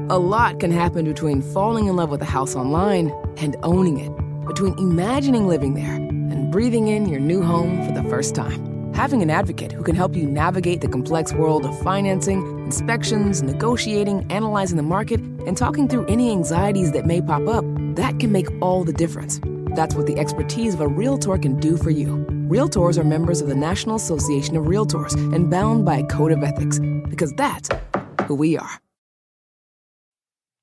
A lot can happen between falling in love with a house online and owning it, between imagining living there and breathing in your new home for the first time. Having an advocate who can help you navigate the complex world of financing, inspections, negotiating, analyzing the market, and talking through any anxieties that may pop up, that can make all the difference. That's what the expertise of a Realtor can do for you. Realtors are members of the National Association of Realtors and bound by a code of ethics, because that's who we are.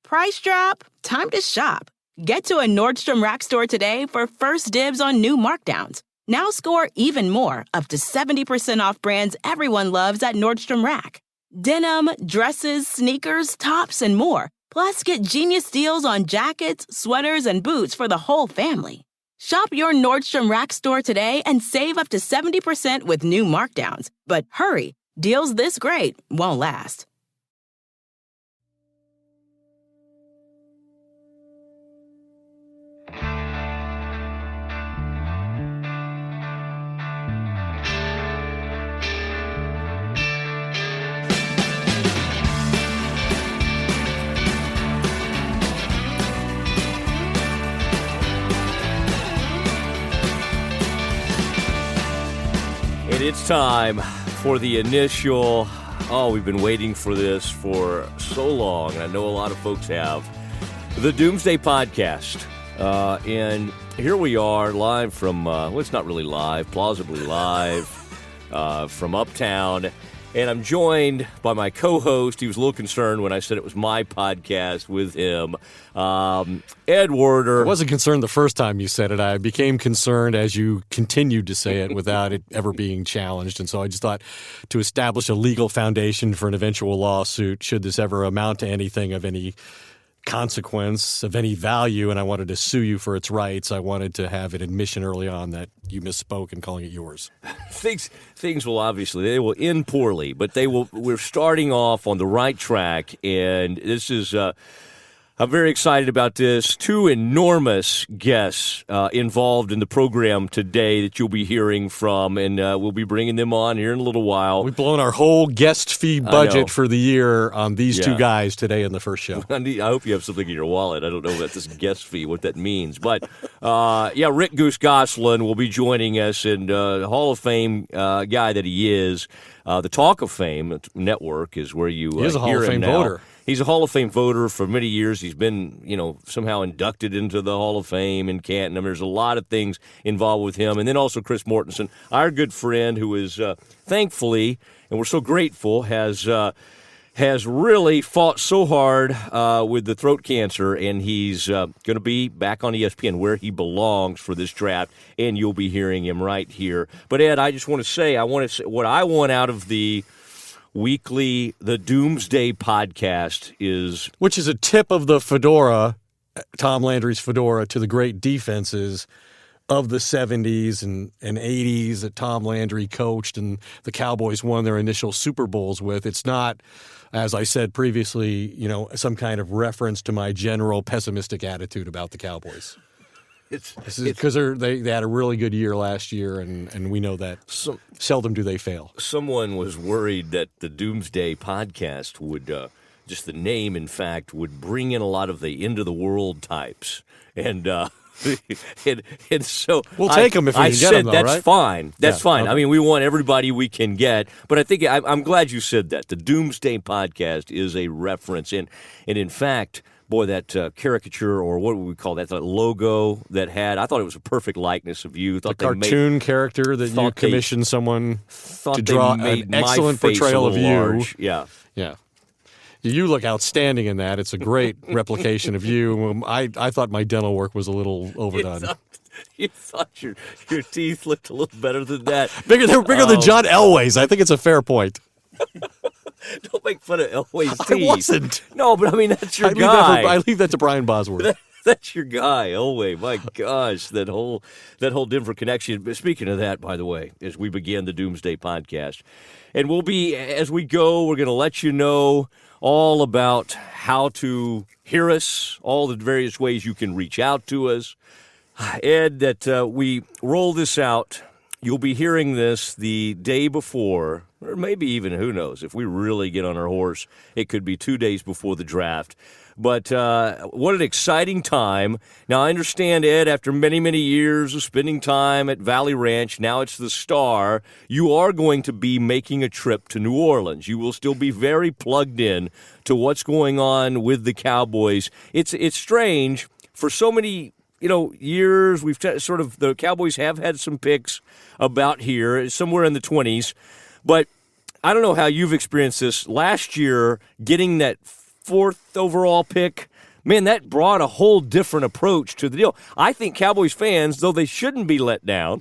Price drop? Time to shop. Get to a Nordstrom Rack store today for first dibs on new markdowns. Now score even more, up to 70% off brands everyone loves at Nordstrom Rack. Denim, dresses, sneakers, tops, and more. Plus, get genius deals on jackets, sweaters, and boots for the whole family. Shop your Nordstrom Rack store today and save up to 70% with new markdowns. But hurry, deals this great won't last. It's time for the initial, we've been waiting for this for so long, and I know a lot of folks have, the Doomsday Podcast. And here we are live from, it's not really live, plausibly live from Uptown. And I'm joined by my co-host. He was a little concerned when I said it was my podcast with him, Ed Werder. I wasn't concerned the first time you said it. I became concerned as you continued to say it without it ever being challenged. And so I just thought to establish a legal foundation for an eventual lawsuit, should this ever amount to anything of any consequence, of any value, and I wanted to sue you for its rights, I wanted to have an admission early on that you misspoke in calling it yours. Things will obviously, they will end poorly, but we're starting off on the right track, and this is, I'm very excited about this. Two enormous guests involved in the program today that you'll be hearing from, and we'll be bringing them on here in a little while. We've blown our whole guest fee budget for the year on these two guys today in the first show. I hope you have something in your wallet. I don't know about this guest fee, what that means. But, Rick Gosselin will be joining us, and Hall of Fame guy that he is. The Talk of Fame network is where you he is a Hall of Fame voter. He's a Hall of Fame voter for many years. He's been, somehow inducted into the Hall of Fame in Canton. There's a lot of things involved with him. And then also Chris Mortensen, our good friend who is, thankfully, and we're so grateful, has really fought so hard with the throat cancer, and he's going to be back on ESPN where he belongs for this draft, and you'll be hearing him right here. But, Ed, I just want to say, what I want out of the Doomsday Podcast is... Which is a tip of the fedora, Tom Landry's fedora, to the great defenses of the 70s and 80s that Tom Landry coached and the Cowboys won their initial Super Bowls with. It's not, as I said previously, some kind of reference to my general pessimistic attitude about the Cowboys. Because they had a really good year last year, and we know that seldom do they fail. Someone was worried that the Doomsday Podcast would, just the name, in fact, would bring in a lot of the end-of-the-world types. And so we'll take them if we can get them, though, that's right? fine. That's fine. Okay. I mean, we want everybody we can get. But I think I'm glad you said that. The Doomsday Podcast is a reference. And in fact... Boy, that caricature, or what would we call that logo that had, I thought it was a perfect likeness of you. The cartoon character that you commissioned someone to draw an excellent portrayal of you. Large. Yeah. You look outstanding in that. It's a great replication of you. I thought my dental work was a little overdone. You thought your teeth looked a little better than that. They were bigger than John Elway's. I think it's a fair point. Don't make fun of Elway's teeth. I wasn't. No, but I mean, that's your guy. I leave that to Brian Bosworth. That's your guy, Elway. My gosh, that whole Denver connection. But speaking of that, by the way, as we begin the Doomsday Podcast, and as we go, we're going to let you know all about how to hear us, all the various ways you can reach out to us. Ed, that we roll this out You'll be hearing this the day before, or maybe even, who knows, if we really get on our horse, it could be 2 days before the draft. But what an exciting time. Now, I understand, Ed, after many, many years of spending time at Valley Ranch, now it's the Star, you are going to be making a trip to New Orleans. You will still be very plugged in to what's going on with the Cowboys. It's strange. For so many years, the Cowboys have had some picks about here, somewhere in the 20s. But I don't know how you've experienced this. Last year, getting that 4th overall pick, man, that brought a whole different approach to the deal. I think Cowboys fans, though they shouldn't be let down,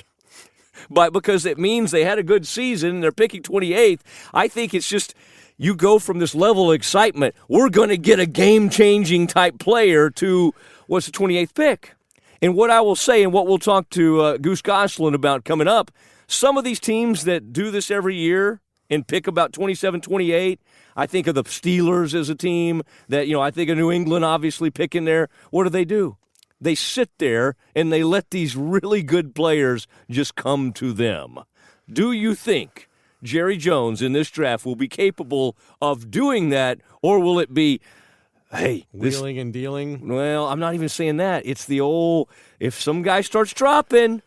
but because it means they had a good season and they're picking 28th, I think it's just you go from this level of excitement, we're going to get a game-changing type player, to what's the 28th pick. And what I will say, and what we'll talk to Goose Gosselin about coming up, some of these teams that do this every year and pick about 27, 28, I think of the Steelers as a team that, I think of New England obviously picking there. What do? They sit there and they let these really good players just come to them. Do you think Jerry Jones in this draft will be capable of doing that, or will it be, hey, wheeling and dealing? Well, I'm not even saying that. It's the old, if some guy starts dropping,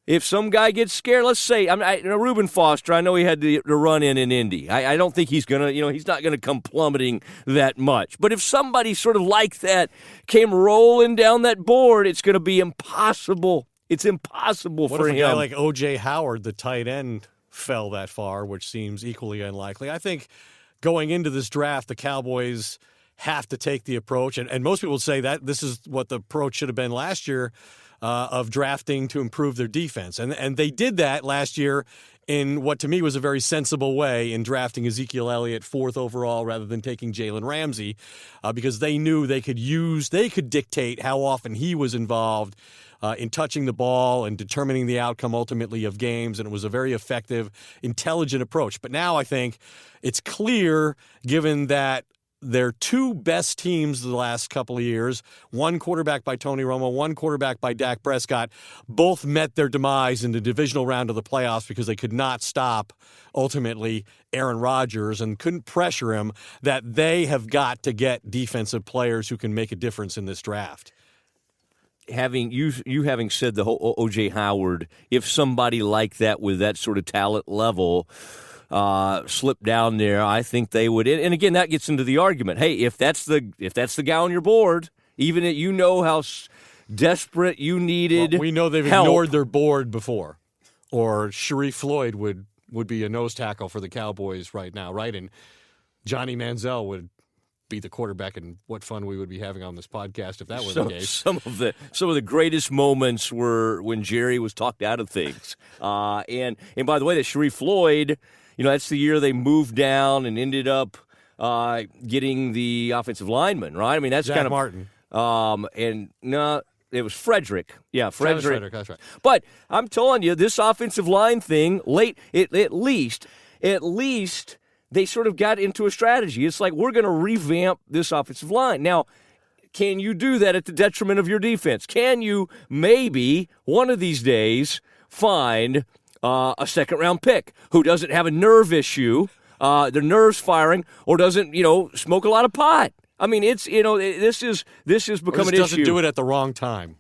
if some guy gets scared, let's say, Reuben Foster, I know he had to run in Indy. I don't think he's going to, he's not going to come plummeting that much. But if somebody sort of like that came rolling down that board, it's going to be impossible. It's impossible for him. What if a guy like O.J. Howard, the tight end, fell that far, which seems equally unlikely? I think going into this draft, the Cowboys have to take the approach, and most people say that this is what the approach should have been last year, of drafting to improve their defense. And they did that last year in what to me was a very sensible way, in drafting Ezekiel Elliott 4th overall rather than taking Jalen Ramsey, because they knew they could dictate how often he was involved in touching the ball and determining the outcome ultimately of games, and it was a very effective, intelligent approach. But now I think it's clear, given that their two best teams the last couple of years, one quarterback by Tony Romo, one quarterback by Dak Prescott, both met their demise in the divisional round of the playoffs because they could not stop, ultimately, Aaron Rodgers and couldn't pressure him, that they have got to get defensive players who can make a difference in this draft. Having said the whole O.J. Howard, if somebody like that with that sort of talent level slip down there, I think they would. And again, that gets into the argument. Hey, if that's the guy on your board, even if you know how desperate you needed, well, we know they've help. Ignored their board before, or Sharif Floyd would be a nose tackle for the Cowboys right now, right? And Johnny Manziel would be the quarterback, and what fun we would be having on this podcast if that were the case. Some of the greatest moments were when Jerry was talked out of things. And by the way, that Sharif Floyd, that's the year they moved down and ended up getting the offensive lineman, right? I mean, that's Zach kind of Martin. And no, it was Frederick. Yeah, Frederick. That's right. But I'm telling you, this offensive line thing, at least they sort of got into a strategy. It's like, we're going to revamp this offensive line. Now, can you do that at the detriment of your defense? Can you maybe one of these days find a second-round pick who doesn't have a nerve issue, their nerves firing, or doesn't, smoke a lot of pot? I mean, it's, this is become an issue. Doesn't do it at the wrong time.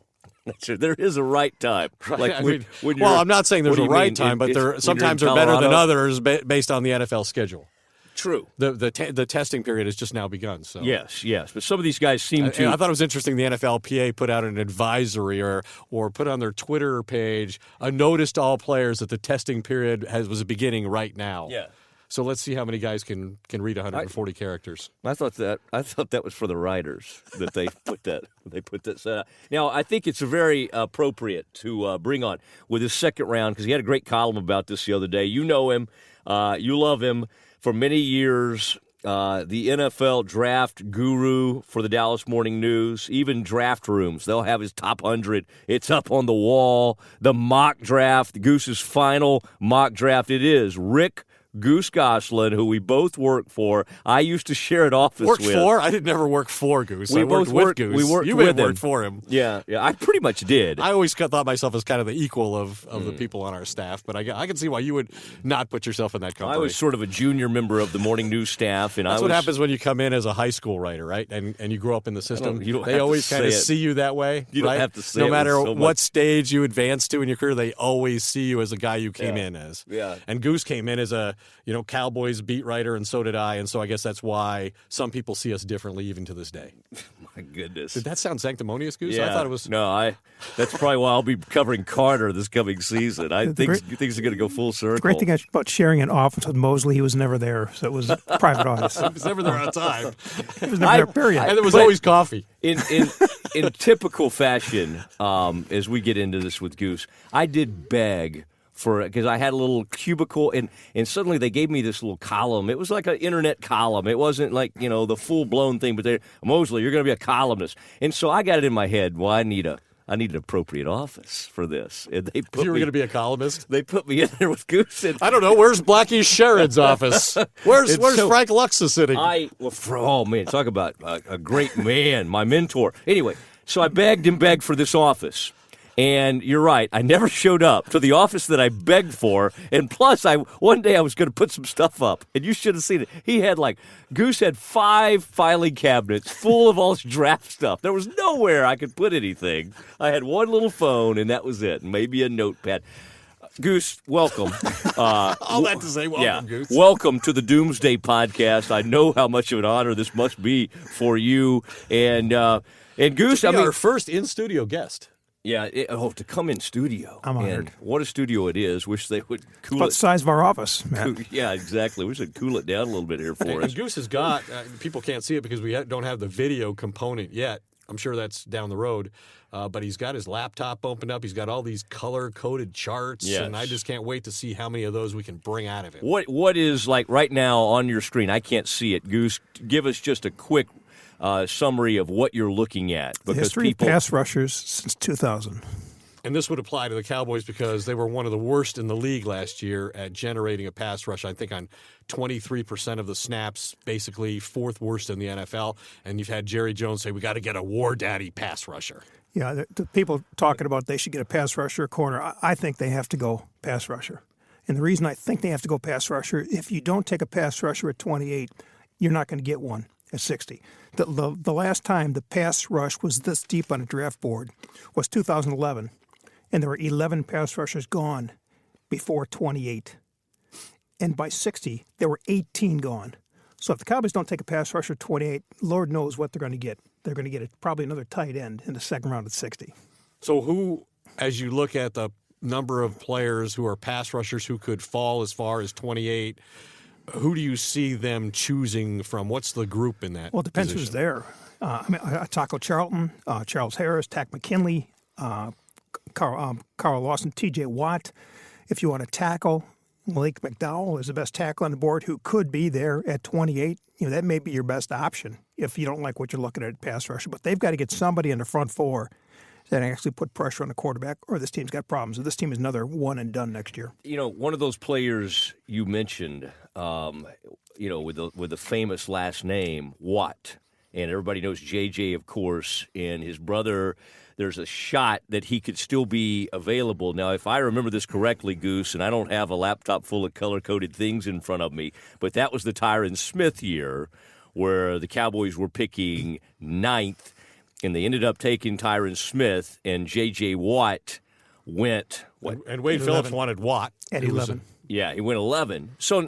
There is a right time. Like well, I'm not saying there's a right time, but there sometimes are better than others based on the NFL schedule. True. The testing period has just now begun. So yes. But some of these guys seem to. I thought it was interesting. The NFLPA put out an advisory or put on their Twitter page a notice to all players that the testing period was beginning right now. Yeah. So let's see how many guys can read 140 characters. I thought that was for the writers that they put that set out. Now I think it's very appropriate to bring on with his second round, because he had a great column about this the other day. You know him, you love him. For many years, the NFL draft guru for the Dallas Morning News, even draft rooms, they'll have his top 100. It's up on the wall. The mock draft, Goose's final mock draft, it is Rick Goose Gosselin, who we both work for. I used to share an office Worked with. for? I didn't never work for Goose. We I both worked with Goose. We worked you with may have him. worked for him. Yeah, I pretty much did. I always thought myself as kind of the equal of the people on our staff, but I can see why you would not put yourself in that company. I was sort of a junior member of the morning news staff, and That's what happens when you come in as a high school writer, right? And you grow up in the system. They always kind of see you that way. You right? don't have to say no it matter so what much. stage you advance to in your career, they always see you as a guy you came in as. Yeah. And Goose came in as a Cowboys beat writer, and so did I, and so I guess that's why some people see us differently even to this day. My goodness. Did that sound sanctimonious, Goose? Yeah. I thought it was. No, that's probably why I'll be covering Carter this coming season. I think things are going to go full circle. The great thing about sharing an office with Mosley, he was never there, so it was a private office. He was never there on time. He was never there, period. And there was always coffee. In typical fashion, as we get into this with Goose, I did beg because I had a little cubicle, and suddenly they gave me this little column. It was like an internet column. It wasn't like, the full-blown thing, but Mosley, you're going to be a columnist. And so I got it in my head, well, I need an appropriate office for this. And they put You were going to be a columnist? They put me in there with Goose. And I don't know. Where's Blackie Sherrod's office? Where's Frank Luxa sitting? Oh, man, talk about a great man, my mentor. Anyway, so I begged for this office. And you're right, I never showed up to the office that I begged for. And plus, one day I was going to put some stuff up. And you should have seen it. Goose had 5 filing cabinets full of all this draft stuff. There was nowhere I could put anything. I had one little phone, and that was it. Maybe a notepad. Goose, welcome. All that to say, welcome, Goose. Welcome to the Doomsday Podcast. I know how much of an honor this must be for you. And Goose, our first in-studio guest. Yeah, to come in studio. I'm honored. And what a studio it is. Wish they would cool About it. the size of our office, Matt. Yeah, exactly. Wish they'd cool it down a little bit here for us. And Goose has got, people can't see it because we don't have the video component yet. I'm sure that's down the road. But he's got his laptop opened up. He's got all these color-coded charts. Yes. And I just can't wait to see how many of those we can bring out of it. What is, right now on your screen? I can't see it. Goose, give us just a quick summary of what you're looking at. The history of pass rushers since 2000. And this would apply to the Cowboys because they were one of the worst in the league last year at generating a pass rush. I think on 23% of the snaps, basically 4th worst in the NFL. And you've had Jerry Jones say, we got to get a war daddy pass rusher. Yeah, the people talking about they should get a pass rusher, a corner. I think they have to go pass rusher. And the reason I think they have to go pass rusher, if you don't take a pass rusher at 28, you're not going to get one at 60. The last time the pass rush was this deep on a draft board was 2011, and there were 11 pass rushers gone before 28. And by 60, there were 18 gone. So if the Cowboys don't take a pass rusher at 28, Lord knows what they're going to get. They're going to get probably another tight end in the second round at 60. So who, as you look at the number of players who are pass rushers who could fall as far as 28, who do you see them choosing from? What's the group in that? Well, it depends position? who's there. Taco Charlton, Charles Harris, Tack McKinley, Carl Lawson, T.J. Watt. If you want to tackle, Malik McDowell is the best tackle on the board who could be there at 28. That may be your best option if you don't like what you're looking at pass rusher. But they've got to get somebody in the front 4 that actually put pressure on the quarterback, or this team's got problems. So this team is another one and done next year. One of those players you mentioned, with the famous last name, Watt, and everybody knows JJ, of course, and his brother. There's a shot that he could still be available. Now, if I remember this correctly, Goose, and I don't have a laptop full of color-coded things in front of me, but that was the Tyron Smith year where the Cowboys were picking 9th, and they ended up taking Tyron Smith, and J.J. Watt went. And Wade Phillips wanted Watt. At 11. He went 11. So,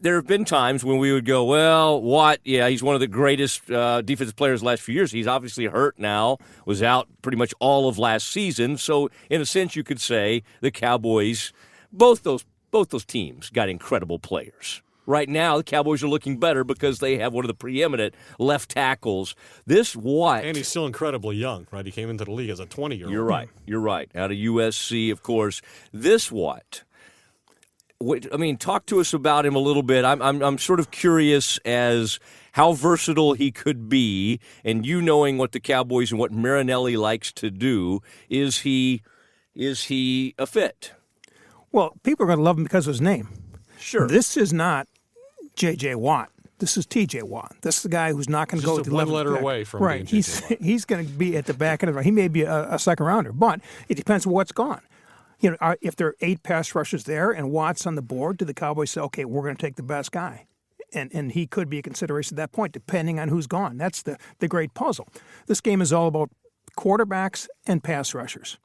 there have been times when we would go, well, Watt, he's one of the greatest defensive players the last few years. He's obviously hurt now, was out pretty much all of last season. So, in a sense, you could say the Cowboys, both those teams got incredible players. Right now, the Cowboys are looking better because they have one of the preeminent left tackles. This Watt. And he's still incredibly young, right? He came into the league as a 20-year-old. You're right. Out of USC, of course. This Watt. Talk to us about him a little bit. I'm sort of curious as how versatile he could be, and knowing what the Cowboys and what Marinelli likes to do, is he a fit? Well, people are going to love him because of his name. Sure. This is not J.J. Watt. This is T.J. Watt. This is the guy who's not going to go with the 11th one letter pick. away from right. being J.J. Watt. He's going to be at the back end of it. He may be a second rounder, but it depends on what's gone. If there are 8 pass rushers there and Watt's on the board, do the Cowboys say, okay, we're going to take the best guy? And he could be a consideration at that point, depending on who's gone. That's the great puzzle. This game is all about quarterbacks and pass rushers,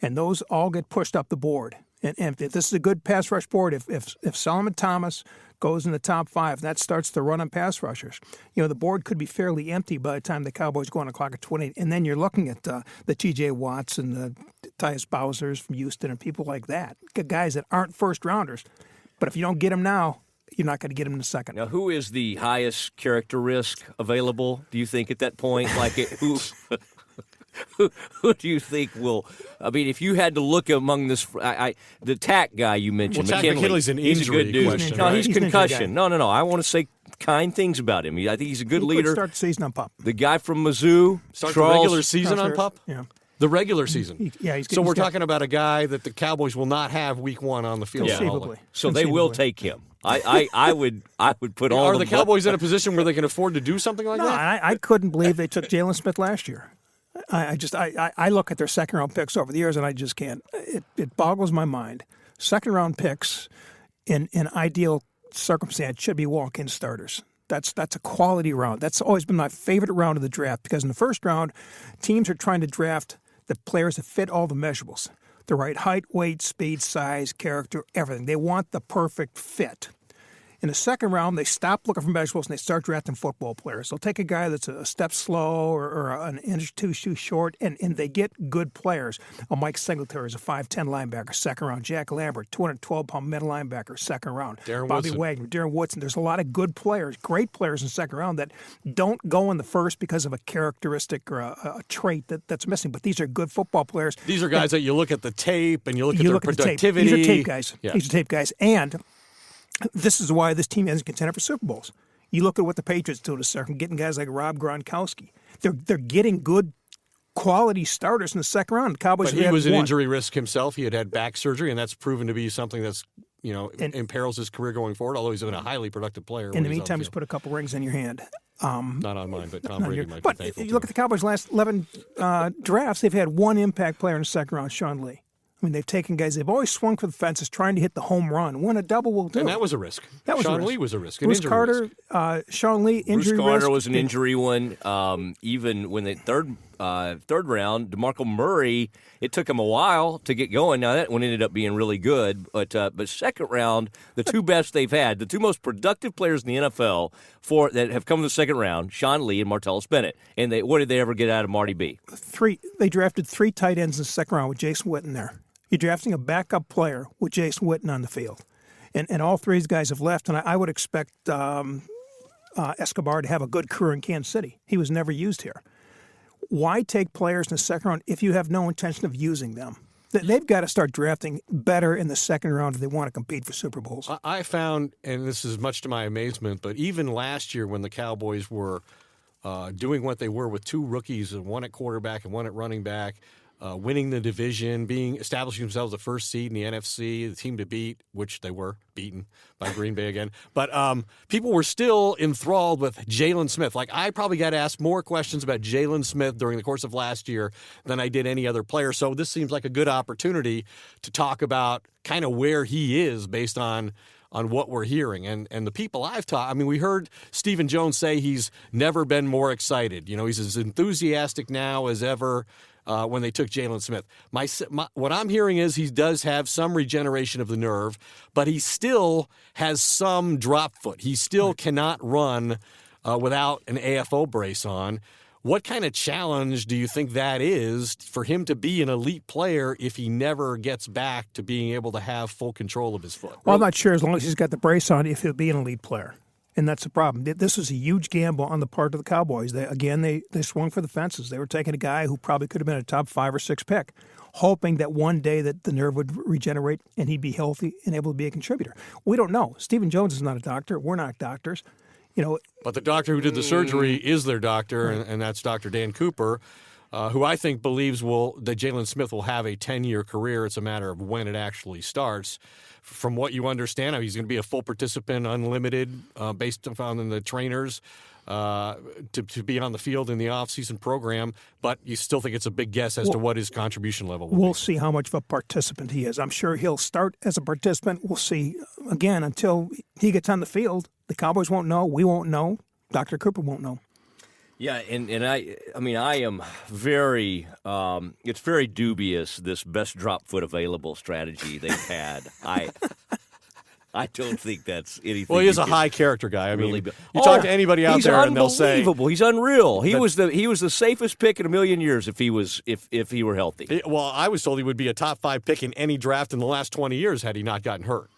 and those all get pushed up the board. And if this is a good pass rush board, if Solomon Thomas goes in the top 5, that starts to run on pass rushers. The board could be fairly empty by the time the Cowboys go on the clock at 28, and then you're looking at the T.J. Watts and the Tyus Bowsers from Houston and people like that, guys that aren't first rounders. But if you don't get them now, you're not going to get them in a second. Now, who is the highest character risk available, do you think, at that point? Who do you think will? I mean, if you had to look among this, the tack guy you mentioned, Well, McKinley's an he's a injury good dude. question, No, right? he's concussion. No. I want to say kind things about him. I think he's a good He leader. could start the season on PUP. The guy from Mizzou, Start Charles, the regular season on PUP? Yeah. The regular season. So we're got- talking about a guy that the Cowboys will not have week 1 on the field. Conceivably. So they will take him. I would put all. Are the Cowboys in a position where they can afford to do something like No, that? I couldn't believe they took Jalen Smith last year. I look at their second round picks over the years and I just can't. It boggles my mind. Second round picks in ideal circumstance should be walk-in starters. That's a quality round. That's always been my favorite round of the draft because in the first round, teams are trying to draft the players that fit all the measurables. The right height, weight, speed, size, character, everything. They want the perfect fit. In the second round, they stop looking for measurables and they start drafting football players. They'll take a guy that's a step slow or an inch or two short, and they get good players. Mike Singletary is a 5'10 linebacker, second round. Jack Lambert, 212-pound middle linebacker, second round. Bobby Wagner, Darren Woodson. There's a lot of good players, great players in the second round that don't go in the first because of a characteristic or a trait that's missing. But these are good football players. These are guys that you look at the tape and you look at You their look at the tape. productivity. These are tape guys. Yeah. These are tape guys. And this is why this team isn't contender for Super Bowls. You look at what the Patriots do to start getting guys like Rob Gronkowski. They're getting good quality starters in the second round. Cowboys. But he was an injury risk himself. He had back surgery, and that's proven to be something that's imperils his career going forward. Although he's been a highly productive player. In the meantime, he's put a couple rings in your hand. Not on mine, but Tom Brady might be thankful. But you look at the Cowboys' last 11 drafts. They've had one impact player in the second round, Sean Lee. I mean, they've taken guys. They've always swung for the fences, trying to hit the home run. When a double will do. And that was a risk. Sean Lee was a risk. Bruce Carter, Sean Lee, injury risk. Bruce Carter was an injury one. Even when the third round, DeMarco Murray, it took him a while to get going. Now that one ended up being really good, but second round, the two best they've had, the two most productive players in the NFL that have come in the second round, Sean Lee and Martellus Bennett. And what did they ever get out of Marty B? They drafted 3 tight ends in the second round with Jason Witten there. You're drafting a backup player with Jason Witten on the field. And all 3 of these guys have left, and I would expect Escobar to have a good career in Kansas City. He was never used here. Why take players in the second round if you have no intention of using them? They've got to start drafting better in the second round if they want to compete for Super Bowls. I found, and this is much to my amazement, but even last year when the Cowboys were doing what they were with 2 rookies, one at quarterback and one at running back, winning the division, establishing themselves the first seed in the NFC, the team to beat, which they were beaten by Green Bay again. But people were still enthralled with Jalen Smith. Like, I probably got asked more questions about Jalen Smith during the course of last year than I did any other player. So this seems like a good opportunity to talk about kind of where he is based on what we're hearing. And the people I've talked, I mean, we heard Stephen Jones say he's never been more excited. He's as enthusiastic now as ever when they took Jalen Smith. What I'm hearing is he does have some regeneration of the nerve, but he still has some drop foot. He still cannot run without an AFO brace on. What kind of challenge do you think that is for him to be an elite player if he never gets back to being able to have full control of his foot? Well, I'm not sure as long as he's got the brace on if he'll be an elite player. And that's the problem. This was a huge gamble on the part of the Cowboys. They swung for the fences. They were taking a guy who probably could have been a top 5 or 6 pick, hoping that one day that the nerve would regenerate and he'd be healthy and able to be a contributor. We don't know. Stephen Jones is not a doctor. We're not doctors. But the doctor who did the surgery is their doctor, and that's Dr. Dan Cooper. who I think believes that Jalen Smith will have a 10-year career. It's a matter of when it actually starts. From what you understand, he's going to be a full participant, unlimited, based upon the trainers, to be on the field in the off-season program, but you still think it's a big guess as to what his contribution level will be. We'll see how much of a participant he is. I'm sure he'll start as a participant. We'll see. Again, until he gets on the field, the Cowboys won't know. We won't know. Dr. Cooper won't know. Yeah, and I am very, it's very dubious, this best drop foot available strategy they've had. I don't think that's anything. Well, he is a high character guy. I mean, really you talk to anybody out there, and they'll say, he's unreal. He was the safest pick in a million years if he were healthy. Well, I was told he would be a top 5 pick in any draft in the last 20 years had he not gotten hurt.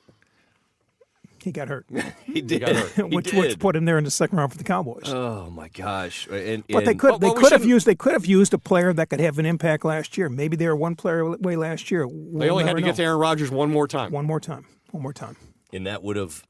He got hurt. He did. Which put him there in the second round for the Cowboys. Oh my gosh! But they could have used a player that could have an impact last year. Maybe they were one player away last year. They only had to get to Aaron Rodgers one more time. One more time. And that would have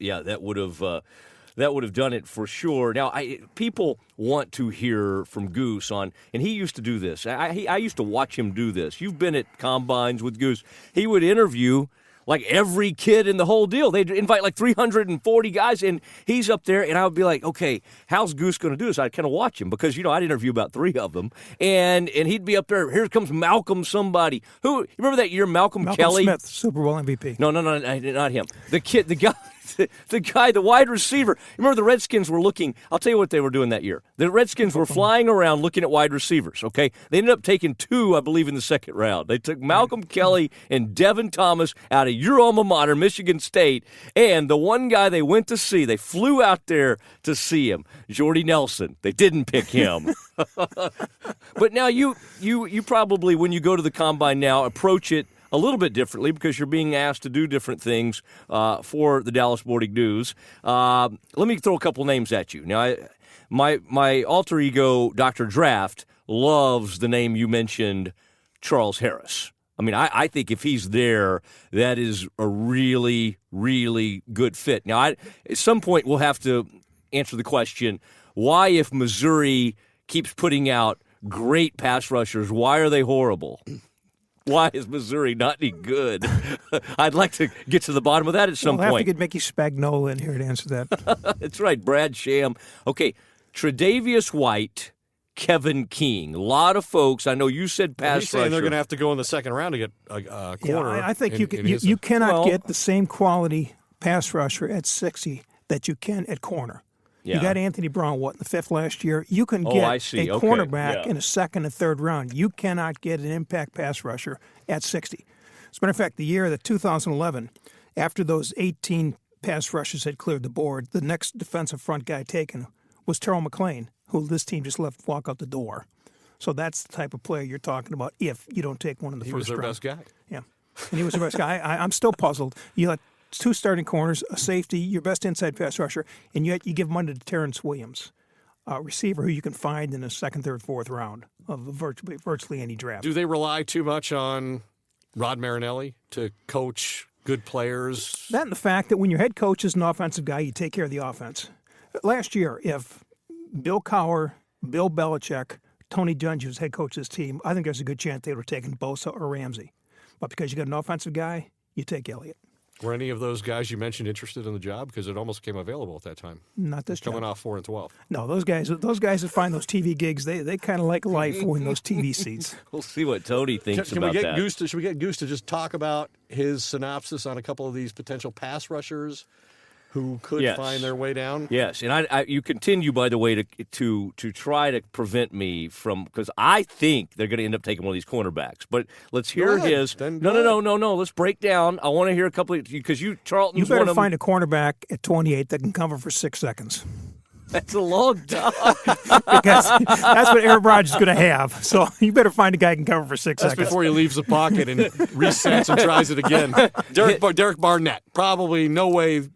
done it for sure. Now, people want to hear from Goose on, and he used to do this. I used to watch him do this. You've been at combines with Goose. He would interview like every kid in the whole deal. They'd invite like 340 guys, and he's up there, and I would be like, okay, how's Goose going to do this? I'd kind of watch him because, I'd interview about 3 of them, and he'd be up there, here comes Malcolm somebody. Who, you remember that year, Malcolm Kelly? Smith, Super Bowl MVP. No, not him. The guy, the wide receiver. Remember the Redskins were looking, I'll tell you what they were doing that year. The Redskins were flying around looking at wide receivers, okay? They ended up taking 2, I believe, in the second round. They took Malcolm Kelly and Devin Thomas out of your alma mater, Michigan State, and the one guy they went to see, they flew out there to see him, Jordy Nelson. They didn't pick him. But now you probably, when you go to the combine now, approach it a little bit differently because you're being asked to do different things for the Dallas Morning News. Let me throw a couple names at you. Now, my alter ego, Dr. Draft, loves the name you mentioned, Charles Harris. I mean, I think if he's there, that is a really, really good fit. Now, at some point, we'll have to answer the question, why, if Missouri keeps putting out great pass rushers, why are they horrible? Why is Missouri not any good? I'd like to get to the bottom of that at some point. We'll have to get Mickey Spagnola in here to answer that. That's right, Brad Sham. Okay, Tre'Davious White, Kevin King. A lot of folks, I know you said pass rusher. They're going to have to go in the second round to get a corner. Yeah, I think you cannot get the same quality pass rusher at 60 that you can at corner. Yeah. You got Anthony Brown, in the 5th last year? You can get a cornerback in a second and third round. You cannot get an impact pass rusher at 60. As a matter of fact, the year of 2011, after those 18 pass rushers had cleared the board, the next defensive front guy taken was Terrell McClain, who this team just left walk out the door. So that's the type of player you're talking about if you don't take one in the first round. He was their best guy. Yeah, and he was their best guy. I'm still puzzled. You let 2 starting corners, a safety, your best inside pass rusher, and yet you give money to Terrence Williams, a receiver who you can find in the 2nd, 3rd, 4th round of virtually any draft. Do they rely too much on Rod Marinelli to coach good players? That and the fact that when your head coach is an offensive guy, you take care of the offense. Last year, if Bill Cowher, Bill Belichick, Tony Dungy was head coach of this team, I think there's a good chance they would have taken Bosa or Ramsey. But because you got an offensive guy, you take Elliott. Were any of those guys you mentioned interested in the job? Because it almost came available at that time. Not this coming off 4-12. No, those guys that find those TV gigs, they kind of like life in those TV seats. We'll see what Tony thinks about that. Should we get Goose to just talk about his synopsis on a couple of these potential pass rushers who could find their way down? Yes, and you continue, by the way, to try to prevent me from, because I think they're going to end up taking one of these cornerbacks. But let's hear his. No. Let's break down. I want to hear a couple of, because Charlton's you better one of find a cornerback at 28 that can cover for 6 seconds. That's a long time. Because that's what Aaron Rodgers is going to have. So you better find a guy who can cover for 6 seconds. That's before he leaves the pocket and resets and tries it again. Derek Barnett. Probably no way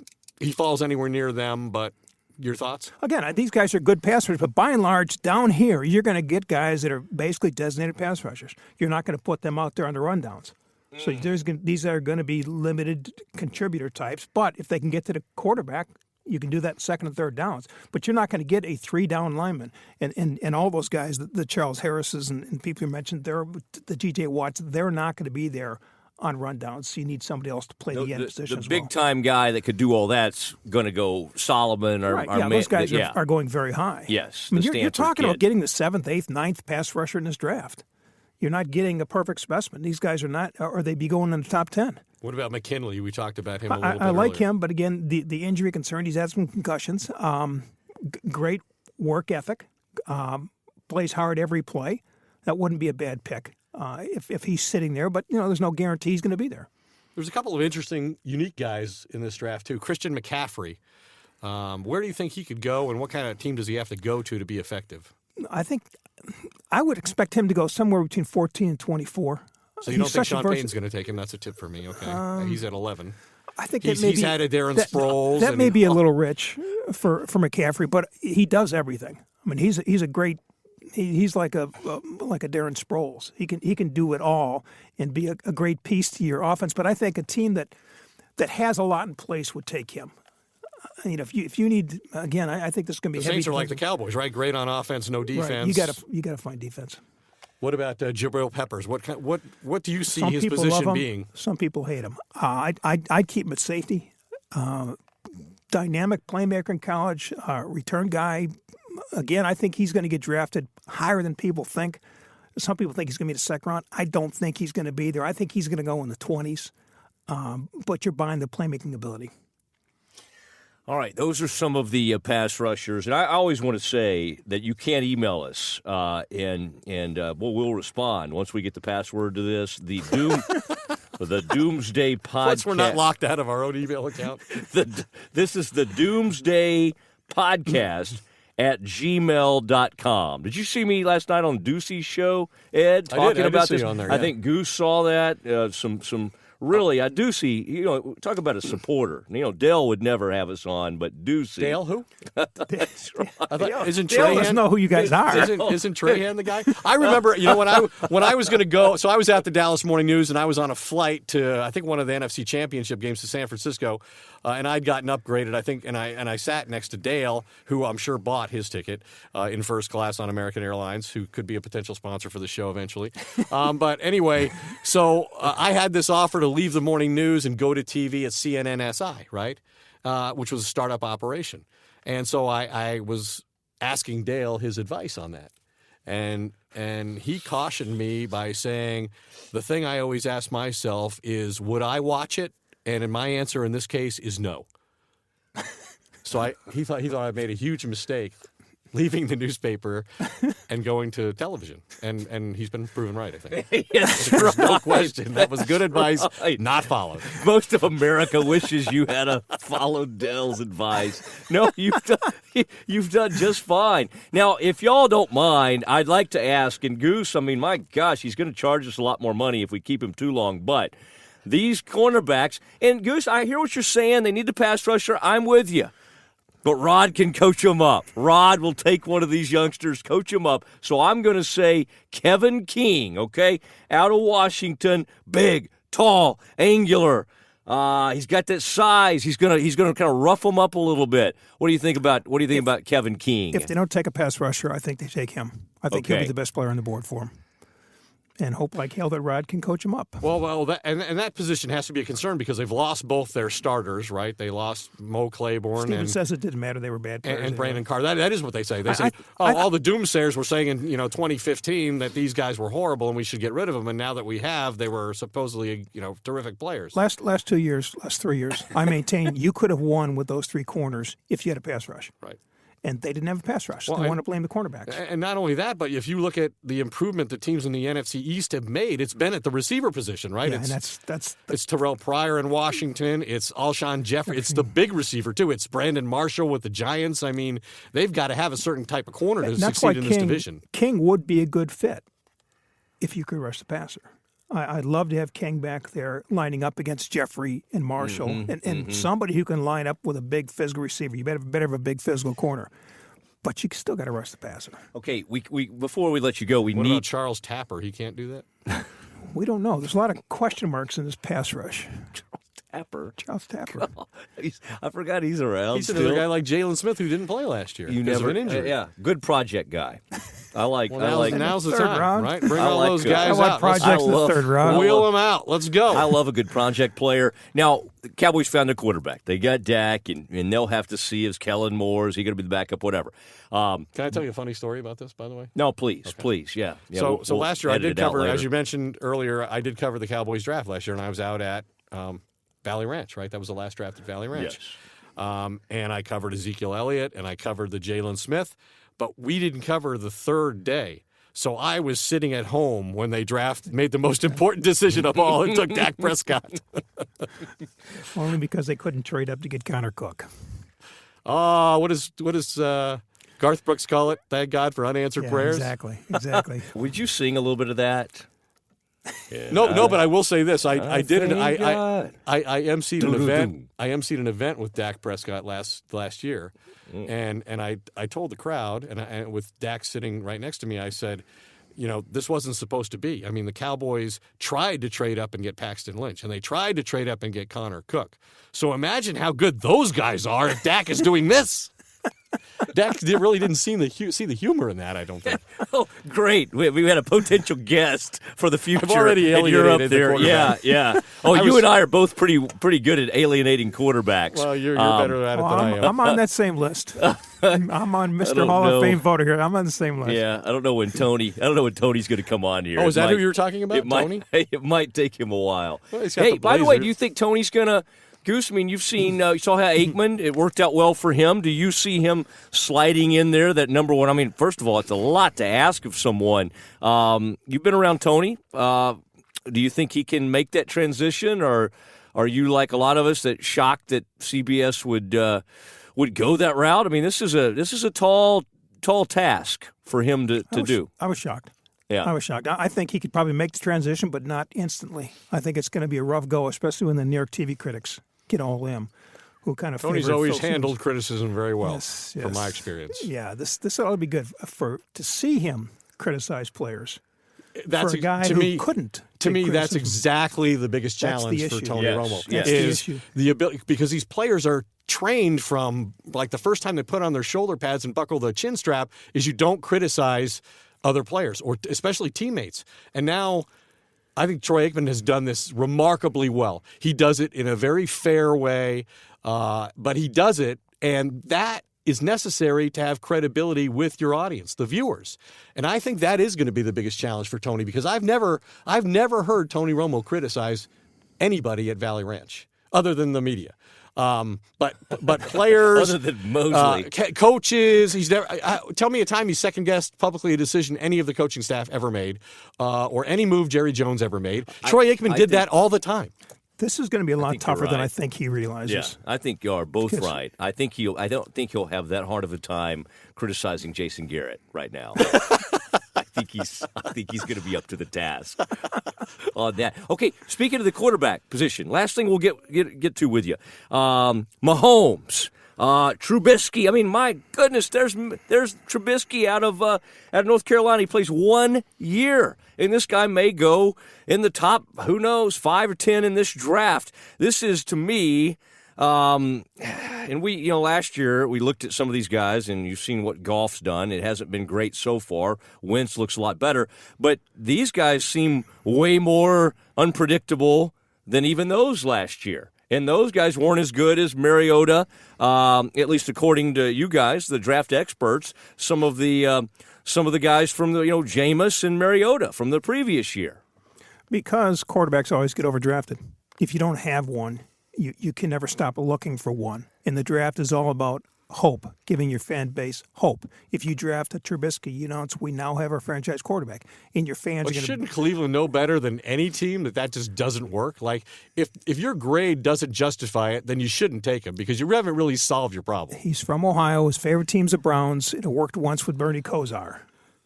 he falls anywhere near them, but your thoughts? Again, these guys are good pass rushers, but by and large, down here, you're going to get guys that are basically designated pass rushers. You're not going to put them out there on the rundowns. So these are going to be limited contributor types, but if they can get to the quarterback, You can do that in second and third downs, but you're not going to get a 3-down lineman. And all those guys, the Charles Harrises and people you mentioned, the G.J. Watts, they're not going to be there on rundowns. So you need somebody else to play the end position as well. The big-time guy that could do all that's going to go Solomon or right. Yeah, those guys are going very high. Yes, I mean, you're talking about getting the 7th, 8th, 9th pass rusher in this draft. You're not getting a perfect specimen. These guys are not, or they'd be going in the top 10. What about McKinley? We talked about him a little bit I like earlier. him, but again, the injury concern, he's had some concussions. Great work ethic, plays hard every play. That wouldn't be a bad pick if he's sitting there, but there's no guarantee he's going to be there. There's a couple of interesting, unique guys in this draft, too. Christian McCaffrey. Where do you think he could go, and what kind of team does he have to go to be effective? I think I would expect him to go somewhere between 14 and 24. So you don't think Sean Payton's going to take him? That's a tip for me. Okay, he's at 11. I think he's added Darren Sproles. That may be a little rich for McCaffrey, but he does everything. I mean, he's a great. He's like a Darren Sproles. He can do it all and be a great piece to your offense. But I think a team that has a lot in place would take him. If you need, again, I think this is going to be. The Saints are like the Cowboys, right? Great on offense, no defense. Right. You got to find defense. What about Jabril Peppers? What do you see Some his people position love him. being? Some people hate him. I'd keep him at safety. Dynamic playmaker in college, return guy. Again, I think he's going to get drafted higher than people think. Some people think he's going to be the second round. I don't think he's going to be there. I think he's going to go in the 20s. But you're buying the playmaking ability. All right, those are some of the pass rushers, and I always want to say that you can email us, and we'll respond once we get the password to this. The Doomsday Podcast. Plus, we're not locked out of our own email account. This is the Doomsday Podcast at gmail.com. Did you see me last night on Ducey's show, Ed? Talking I about did this. see you on there, yeah. I think Goose saw that. Some. Really, Ducey, talk about a supporter. Dale would never have us on, but Ducey. Dale who? That's right. Isn't Dale Trahan? doesn't know who you guys are. Isn't Trahan the guy? I remember, when I was going to go, so I was at the Dallas Morning News, and I was on a flight to, I think, one of the NFC Championship games to San Francisco, and I'd gotten upgraded, I think, and I sat next to Dale, who I'm sure bought his ticket in first class on American Airlines, who could be a potential sponsor for the show eventually. But anyway, so I had this offer to leave the morning news and go to TV at CNNSI, right? Which was a startup operation. And so I was asking Dale his advice on that. And he cautioned me by saying, the thing I always ask myself is, would I watch it? And my answer in this case is no. So he thought I made a huge mistake leaving the newspaper and going to television. And he's been proven right, I think. Yes, There's no question. That was good advice, not followed. Most of America wishes you had followed Dale's advice. No, you've done just fine. Now, if y'all don't mind, I'd like to ask, and Goose, my gosh, he's going to charge us a lot more money if we keep him too long, but these cornerbacks, and Goose, I hear what you're saying. They need the pass rusher. I'm with you. But Rod can coach them up. Rod will take one of these youngsters, coach them up. So I'm going to say Kevin King, okay, out of Washington, big, tall, angular. He's got that size. He's gonna kind of rough them up a little bit. What do you think about Kevin King? If they don't take a pass rusher, I think they take him. I think he'll be the best player on the board for him. And hope like hell that Rod can coach him up. Well, that position has to be a concern because they've lost both their starters, right? They lost Mo Claiborne Steven says it didn't matter; they were bad players. And Brandon Carr. That is what they say. They say, all the doomsayers were saying in 2015 that these guys were horrible and we should get rid of them. And now that we have, they were supposedly terrific players. Last 3 years, I maintain you could have won with those three corners if you had a pass rush. Right. And they didn't have a pass rush. They want to blame the cornerbacks. And not only that, but if you look at the improvement the teams in the NFC East have made, it's been at the receiver position, right? Yeah, and that's it's Terrell Pryor in Washington. It's Alshon Jeffrey. It's the big receiver, too. It's Brandon Marshall with the Giants. I mean, they've got to have a certain type of corner to succeed in this division. King would be a good fit if you could rush the passer. I'd love to have King back there lining up against Jeffrey and Marshall and somebody who can line up with a big physical receiver. You better have a big physical corner. But you still got to rush the passer. Okay, we before we let you go, what about Charles Tapper? He can't do that? We don't know. There's a lot of question marks in this pass rush. Tapper. Charles Tapper. I forgot he's around. He's another guy like Jalen Smith who didn't play last year because of an injury. Yeah, good project guy. Now's the third time, round. right? Bring all those guys out. Projects in the third round. Wheel them out. Let's go. I love a good project player. Now, the Cowboys found their quarterback. They got Dak, and they'll have to see is Kellen Moore, is he going to be the backup, whatever. Can I tell you a funny story about this, by the way? No, please, yeah. So we'll last year I edit did it out cover, later. as you mentioned earlier, I did cover the Cowboys draft last year, and I was out at Valley Ranch, right? That was the last draft at Valley Ranch. Yes. And I covered Ezekiel Elliott, and I covered the Jalen Smith, but we didn't cover the third day. So I was sitting at home when they made the most important decision of all and took Dak Prescott. Only because they couldn't trade up to get Connor Cook. What does Garth Brooks call it? Thank God for unanswered prayers. Exactly. Would you sing a little bit of that? Yeah, no, but I will say this: I did it. I emceed an event. I emceed an event with Dak Prescott last year, and I told the crowd, and with Dak sitting right next to me, I said, this wasn't supposed to be. I mean, the Cowboys tried to trade up and get Paxton Lynch, and they tried to trade up and get Connor Cook. So imagine how good those guys are if Dak is doing this. Dak really didn't see the humor in that, I don't think. Oh, great. We had a potential guest for the future. I've already alienated the quarterback. Yeah. Oh, you and I are both pretty good at alienating quarterbacks. Well, you're better at it than I am. I'm on that same list. I'm on Mr. Hall of Fame voter here. I'm on the same list. Yeah, I don't know when Tony's going to come on here. Oh, is that who you were talking about, Tony? It might take him a while. Well, hey, by the way, do you think Tony's going to... Goose, I mean, you saw how Aikman, it worked out well for him. Do you see him sliding in there, that number one? I mean, first of all, it's a lot to ask of someone. You've been around Tony. Do you think he can make that transition, or are you like a lot of us that shocked that CBS would go that route? I mean, this is a tall task for him to do. I was shocked. Yeah. I was shocked. I think he could probably make the transition, but not instantly. I think it's going to be a rough go, especially when the New York TV critics get all in, who kind of Tony's always handled criticism very well, yes. from my experience. Yeah, this ought to be good to see him criticize players. That's for a guy who couldn't. To me, that's exactly the biggest challenge for Tony Romo. Yes. That's the ability, because these players are trained from, like, the first time they put on their shoulder pads and buckle the chin strap is you don't criticize other players, or especially teammates. And now I think Troy Aikman has done this remarkably well. He does it in a very fair way, but he does it, and that is necessary to have credibility with your audience, the viewers. And I think that is going to be the biggest challenge for Tony, because I've never heard Tony Romo criticize anybody at Valley Ranch other than the media. But players, other than Mosley, coaches, he's never. Tell me a time he second guessed publicly a decision any of the coaching staff ever made, or any move Jerry Jones ever made. Troy Aikman did that all the time. This is going to be a lot tougher than I think he realizes. Yeah, I think you are both right. I don't think he'll have that hard of a time criticizing Jason Garrett right now. I think he's going to be up to the task on that. Okay, speaking of the quarterback position, last thing we'll get to with you, Mahomes, Trubisky. I mean, my goodness, there's Trubisky out of North Carolina. He plays 1 year, and this guy may go in the top, who knows, 5 or 10 in this draft. This is, to me. And we, last year we looked at some of these guys, and you've seen what Goff's done. It hasn't been great so far. Wentz looks a lot better, but these guys seem way more unpredictable than even those last year. And those guys weren't as good as Mariota, at least according to you guys, the draft experts. Some of the guys from the Jameis and Mariota from the previous year. Because quarterbacks always get overdrafted. If you don't have one, you can never stop looking for one. And the draft is all about hope, giving your fan base hope. If you draft a Trubisky, we now have our franchise quarterback. And your fans are going to... Shouldn't Cleveland know better than any team that just doesn't work? Like, if your grade doesn't justify it, then you shouldn't take him, because you haven't really solved your problem. He's from Ohio. His favorite team's the Browns. It worked once with Bernie Kosar.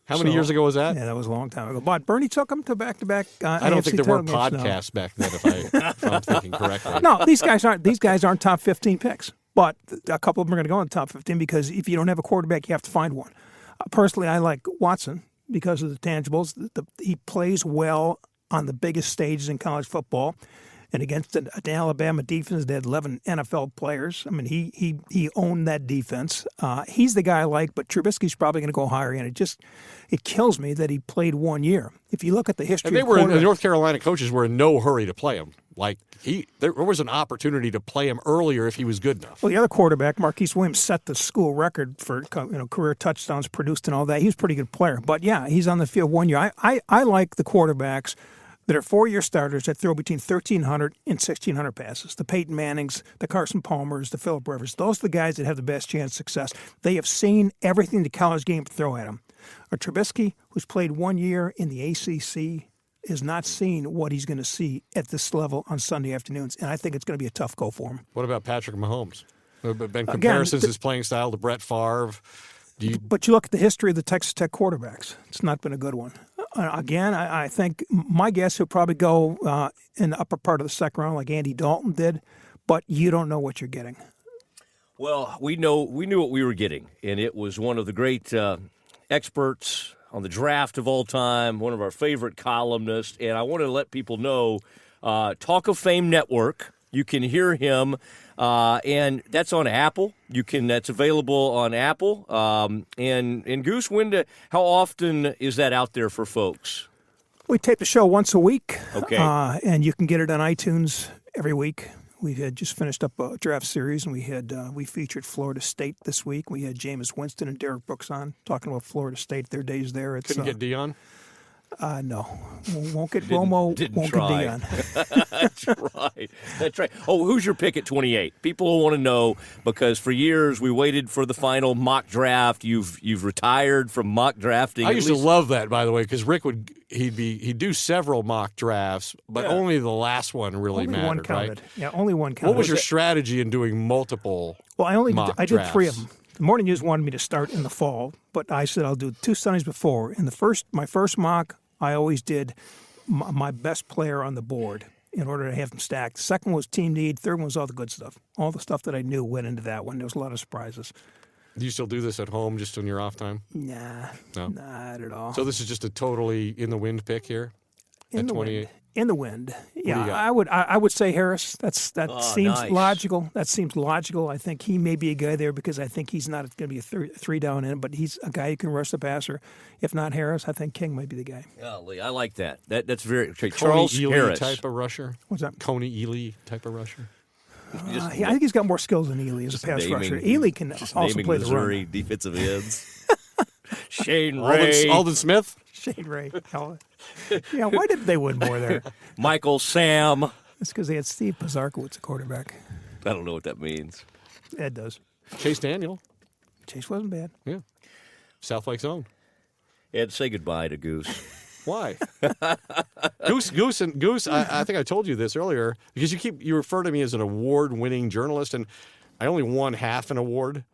How many years ago was that? Yeah, that was a long time ago. But Bernie took him to back-to-back I don't AFC think there were title games. podcasts back then, if I'm thinking correctly. No, these guys aren't top 15 picks. But a couple of them are going to go in the top 15, because if you don't have a quarterback, you have to find one. Personally, I like Watson because of the tangibles. He plays well on the biggest stages in college football. And against an Alabama defense that had 11 NFL players, I mean, he owned that defense. He's the guy I like, but Trubisky's probably going to go higher. And it kills me that he played 1 year. If you look at the history, and the North Carolina coaches were in no hurry to play him. Like there was an opportunity to play him earlier if he was good enough. Well, the other quarterback, Marquise Williams, set the school record for career touchdowns produced and all that. He was a pretty good player. But yeah, he's on the field 1 year. I like the quarterbacks that are 4-year starters that throw between 1,300 and 1,600 passes. The Peyton Mannings, the Carson Palmers, the Phillip Rivers. Those are the guys that have the best chance of success. They have seen everything the college game throw at them. A Trubisky, who's played 1 year in the ACC, is not seeing what he's going to see at this level on Sunday afternoons, and I think it's going to be a tough go for him. What about Patrick Mahomes? There have been comparisons his playing style to Brett Favre. But you look at the history of the Texas Tech quarterbacks. It's not been a good one. Again, I think my guess he'll probably go in the upper part of the second round like Andy Dalton did, but you don't know what you're getting. Well, we knew what we were getting, and it was one of the great experts on the draft of all time, one of our favorite columnists, and I want to let people know, Talk of Fame Network, you can hear him, and that's on Apple. That's available on Apple. And Goose, how often is that out there for folks? We tape the show once a week. Okay. And you can get it on iTunes every week. We had just finished up a draft series, and we featured Florida State this week. We had Jameis Winston and Derek Brooks on talking about Florida State, their days there. Couldn't get Dion? No. Won't get Romo, won't try. get Dion. That's right. Oh, who's your pick at 28? People will want to know because for years we waited for the final mock draft. You've retired from mock drafting. I used to love that, by the way, because Rick he'd do several mock drafts, but only the last one really only mattered, one counted. right? Yeah, only one counted. What was your strategy in doing multiple? Well, I did drafts? 3 of them. The Morning News wanted me to start in the fall, but I said I'll do 2 Sundays before. In my first mock, I always did my best player on the board in order to have them stacked. The second was team need. Third one was all the good stuff. All the stuff that I knew went into that one. There was a lot of surprises. Do you still do this at home just on your off time? Nah, not at all. So this is just a totally in the wind pick here at 28? In the wind. Yeah, got? I would say Harris. That seems nice. logical. That seems logical. I think he may be a guy there because I think he's not going to be a 3-down end, but he's a guy who can rush the passer. If not Harris, I think King might be the guy. Golly, I like that. That's very Charles Ely Harris type of rusher. What's that? Coney Ely type of rusher. I think he's got more skills than Ely as a pass rusher. Ely can also play Missouri the run. defensive ends. Shane Ray. Alden Smith. Shane Ray. Yeah, why didn't they win more there? Michael Sam. It's because they had Steve Pizarkowitz, a quarterback. I don't know what that means. Ed does. Chase Daniel. Chase wasn't bad. Yeah. South Lake Zone. Ed, say goodbye to Goose. Why? Goose. I think I told you this earlier because you refer to me as an award-winning journalist, and I only won half an award.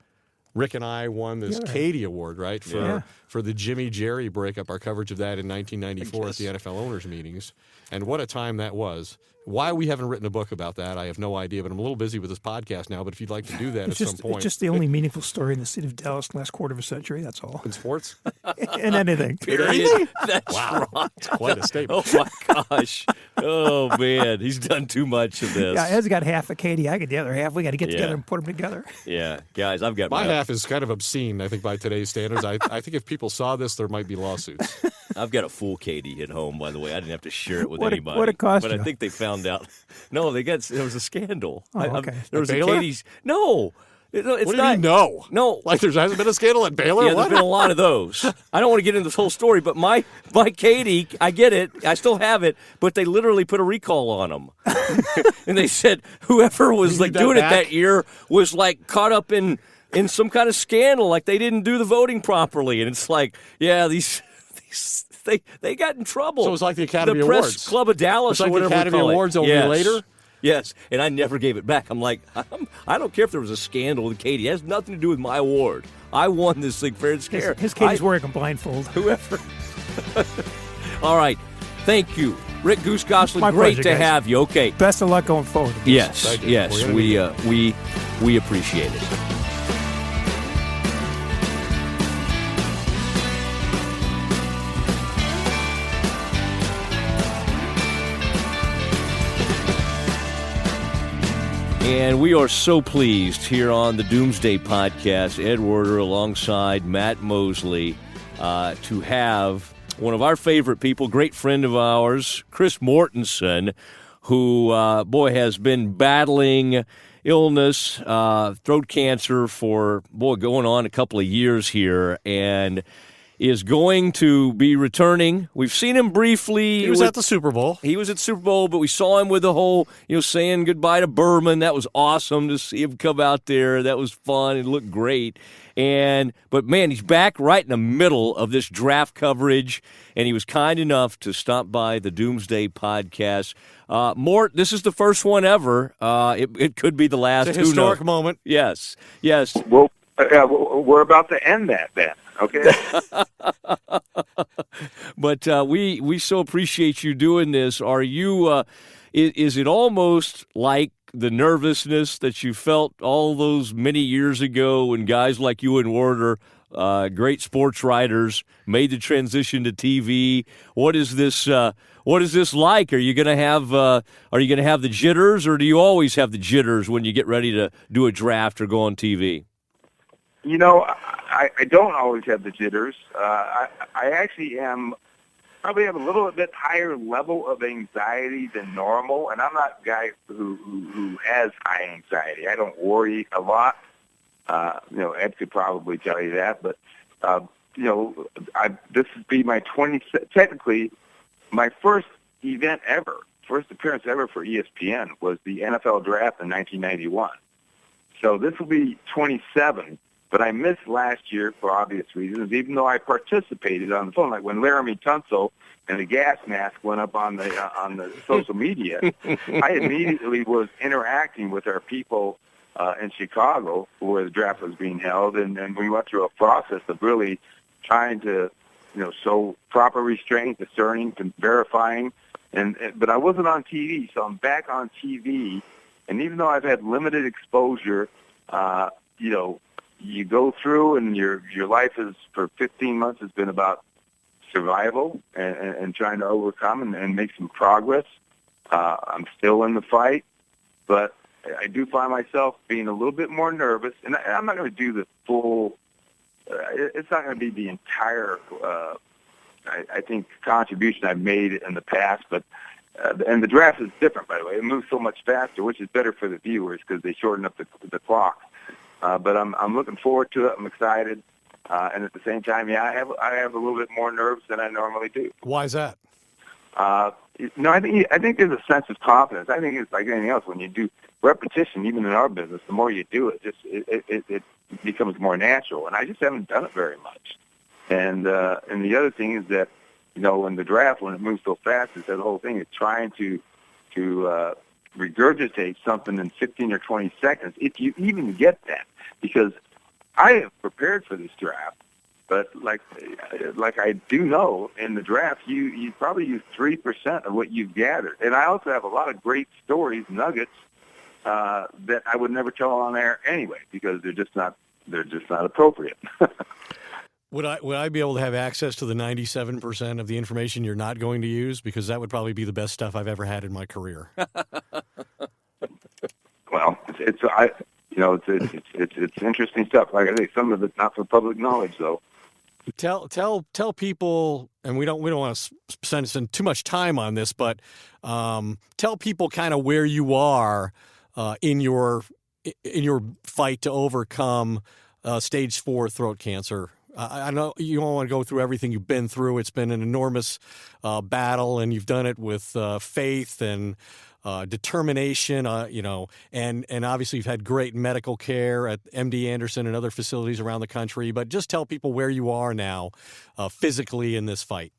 Rick and I won this Katie Award, right, for the Jimmy Jerry breakup, our coverage of that in 1994 at the NFL owners meetings. And what a time that was. Why we haven't written a book about that, I have no idea, but I'm a little busy with this podcast now. But if you'd like to do that some point. It's just the only meaningful story in the city of Dallas in the last quarter of a century, that's all. In sports? In anything. Period. That's wow. right. It's quite a statement. Oh, my gosh. Oh, man. He's done too much of this. Yeah, Ed's got half of Katie. I got the other half. We got to get together and put them together. Yeah. Guys, I've got my half is kind of obscene, I think, by today's standards. I think if people saw this, there might be lawsuits. I've got a full Katie at home, by the way. I didn't have to share it with anybody. What it cost but you? I think they found out. No, there was a scandal. Oh, okay. There was a Baylor? Katie's. No. It's What do you not. mean, no? No. Like there hasn't been a scandal at Baylor? Yeah, What? there's been a lot of those. I don't want to get into this whole story, but my Katie, I get it. I still have it, but they literally put a recall on them. And they said whoever was like doing it that year was like caught up in some kind of scandal, like they didn't do the voting properly. And it's like, yeah, they got in trouble. So it was like the Academy Press Awards. Club of Dallas, It's like or whatever the Academy we call Awards it. only later? Yes, and I never gave it back. I'm like, I don't care if there was a scandal with Katie. It has nothing to do with my award. I won this thing fair and square. His Katie's wearing a blindfold. Whoever. All right. Thank you. Rick Goose Gosselin, My great pleasure, to guys. have you. Okay. Best of luck going forward. Yes, Thank you. yes. We appreciate it. And we are so pleased here on the Doomsday Podcast, Ed Werder alongside Matt Mosley, to have one of our favorite people, great friend of ours, Chris Mortensen, who, has been battling illness, throat cancer for, going on a couple of years here, and is going to be returning. We've seen him briefly. He was at the Super Bowl. He was at Super Bowl, but we saw him with the whole, saying goodbye to Berman. That was awesome to see him come out there. That was fun. It looked great. But man, he's back right in the middle of this draft coverage, and he was kind enough to stop by the Doomsday Podcast. Mort, this is the first one ever. It could be the last. It's a historic moment. Yes. Well, we're about to end that then. Okay. But we so appreciate you doing this. Are you? Is it almost like the nervousness that you felt all those many years ago when guys like you and Werder, great sports writers, made the transition to TV? What is this? What is this like? Are you going to have? Are you going to have the jitters, or do you always have the jitters when you get ready to do a draft or go on TV? I don't always have the jitters. I actually probably have a little bit higher level of anxiety than normal, and I'm not a guy who has high anxiety. I don't worry a lot. Ed could probably tell you that, but this would be technically my first event ever, first appearance ever for ESPN was the NFL Draft in 1991. So this will be 27. But I missed last year for obvious reasons, even though I participated on the phone. Like when Laramie Tunsil and the gas mask went up on the social media, I immediately was interacting with our people in Chicago where the draft was being held, and we went through a process of really trying to, show proper restraint, discerning, verifying. But I wasn't on TV, so I'm back on TV. And even though I've had limited exposure, you go through and your life is for 15 months has been about survival and trying to overcome and make some progress. I'm still in the fight, but I do find myself being a little bit more nervous. And I'm not going to do the full, it's not going to be the entire, I think, contribution I've made in the past, but and the draft is different, by the way. It moves so much faster, which is better for the viewers because they shorten up the clock. But I'm looking forward to it. I'm excited, and at the same time, I have a little bit more nerves than I normally do. Why is that? I think there's a sense of confidence. I think it's like anything else. When you do repetition, even in our business, the more you do it, it becomes more natural. And I just haven't done it very much. And the other thing is that in the draft, when it moves so fast, it's that whole thing is trying to regurgitate something in 15 or 20 seconds, if you even get that. Because I have prepared for this draft, but like I do know, in the draft, you probably use 3% of what you've gathered. And I also have a lot of great stories, nuggets, that I would never tell on air anyway, because they're just not appropriate. Would I be able to have access to the 97% of the information you're not going to use? Because that would probably be the best stuff I've ever had in my career. Well, it's interesting stuff. Like I say, some of it's not for public knowledge, though. Tell people, and we don't want to spend too much time on this, but tell people kind of where you are in your fight to overcome stage 4 throat cancer. I know you don't want to go through everything you've been through. It's been an enormous battle, and you've done it with faith and determination, and obviously you've had great medical care at MD Anderson and other facilities around the country. But just tell people where you are now physically in this fight.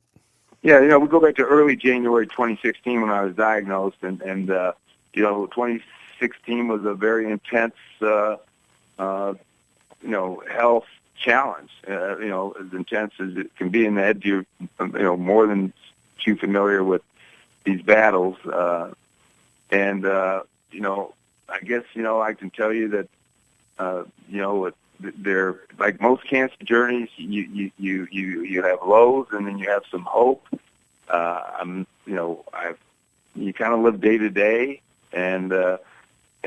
Yeah, we go back to early January 2016 when I was diagnosed, and 2016 was a very intense, health challenge, as intense as it can be in the head. You're, more than too familiar with these battles. I guess, I can tell you that, they're like most cancer journeys, you have lows and then you have some hope. You kind of live day to day, and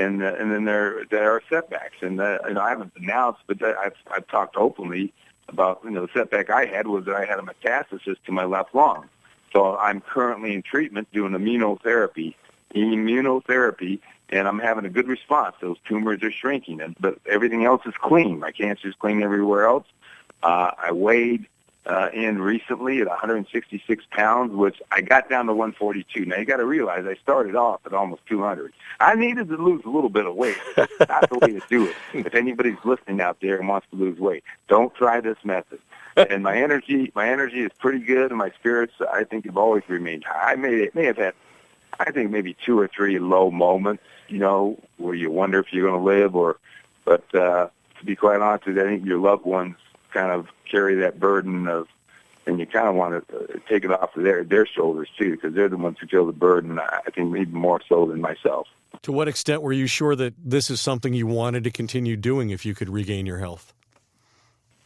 and then there are setbacks, and I haven't announced, but I've talked openly about the setback I had was that I had a metastasis to my left lung. So I'm currently in treatment doing immunotherapy, and I'm having a good response. Those tumors are shrinking, but everything else is clean. My cancer is clean everywhere else. I weighed in recently at 166 pounds, which I got down to 142. Now, you got to realize I started off at almost 200. I needed to lose a little bit of weight. That's the way to do it. If anybody's listening out there and wants to lose weight, don't try this method. And my energy is pretty good, and my spirits, I think, have always remained high. I may have had, I think, maybe 2 or 3 low moments, where you wonder if you're going to live, but to be quite honest with you, I think your loved ones kind of carry that burden and you kind of want to take it off of their shoulders too, because they're the ones who feel the burden. I think even more so than myself. To what extent were you sure that this is something you wanted to continue doing if you could regain your health?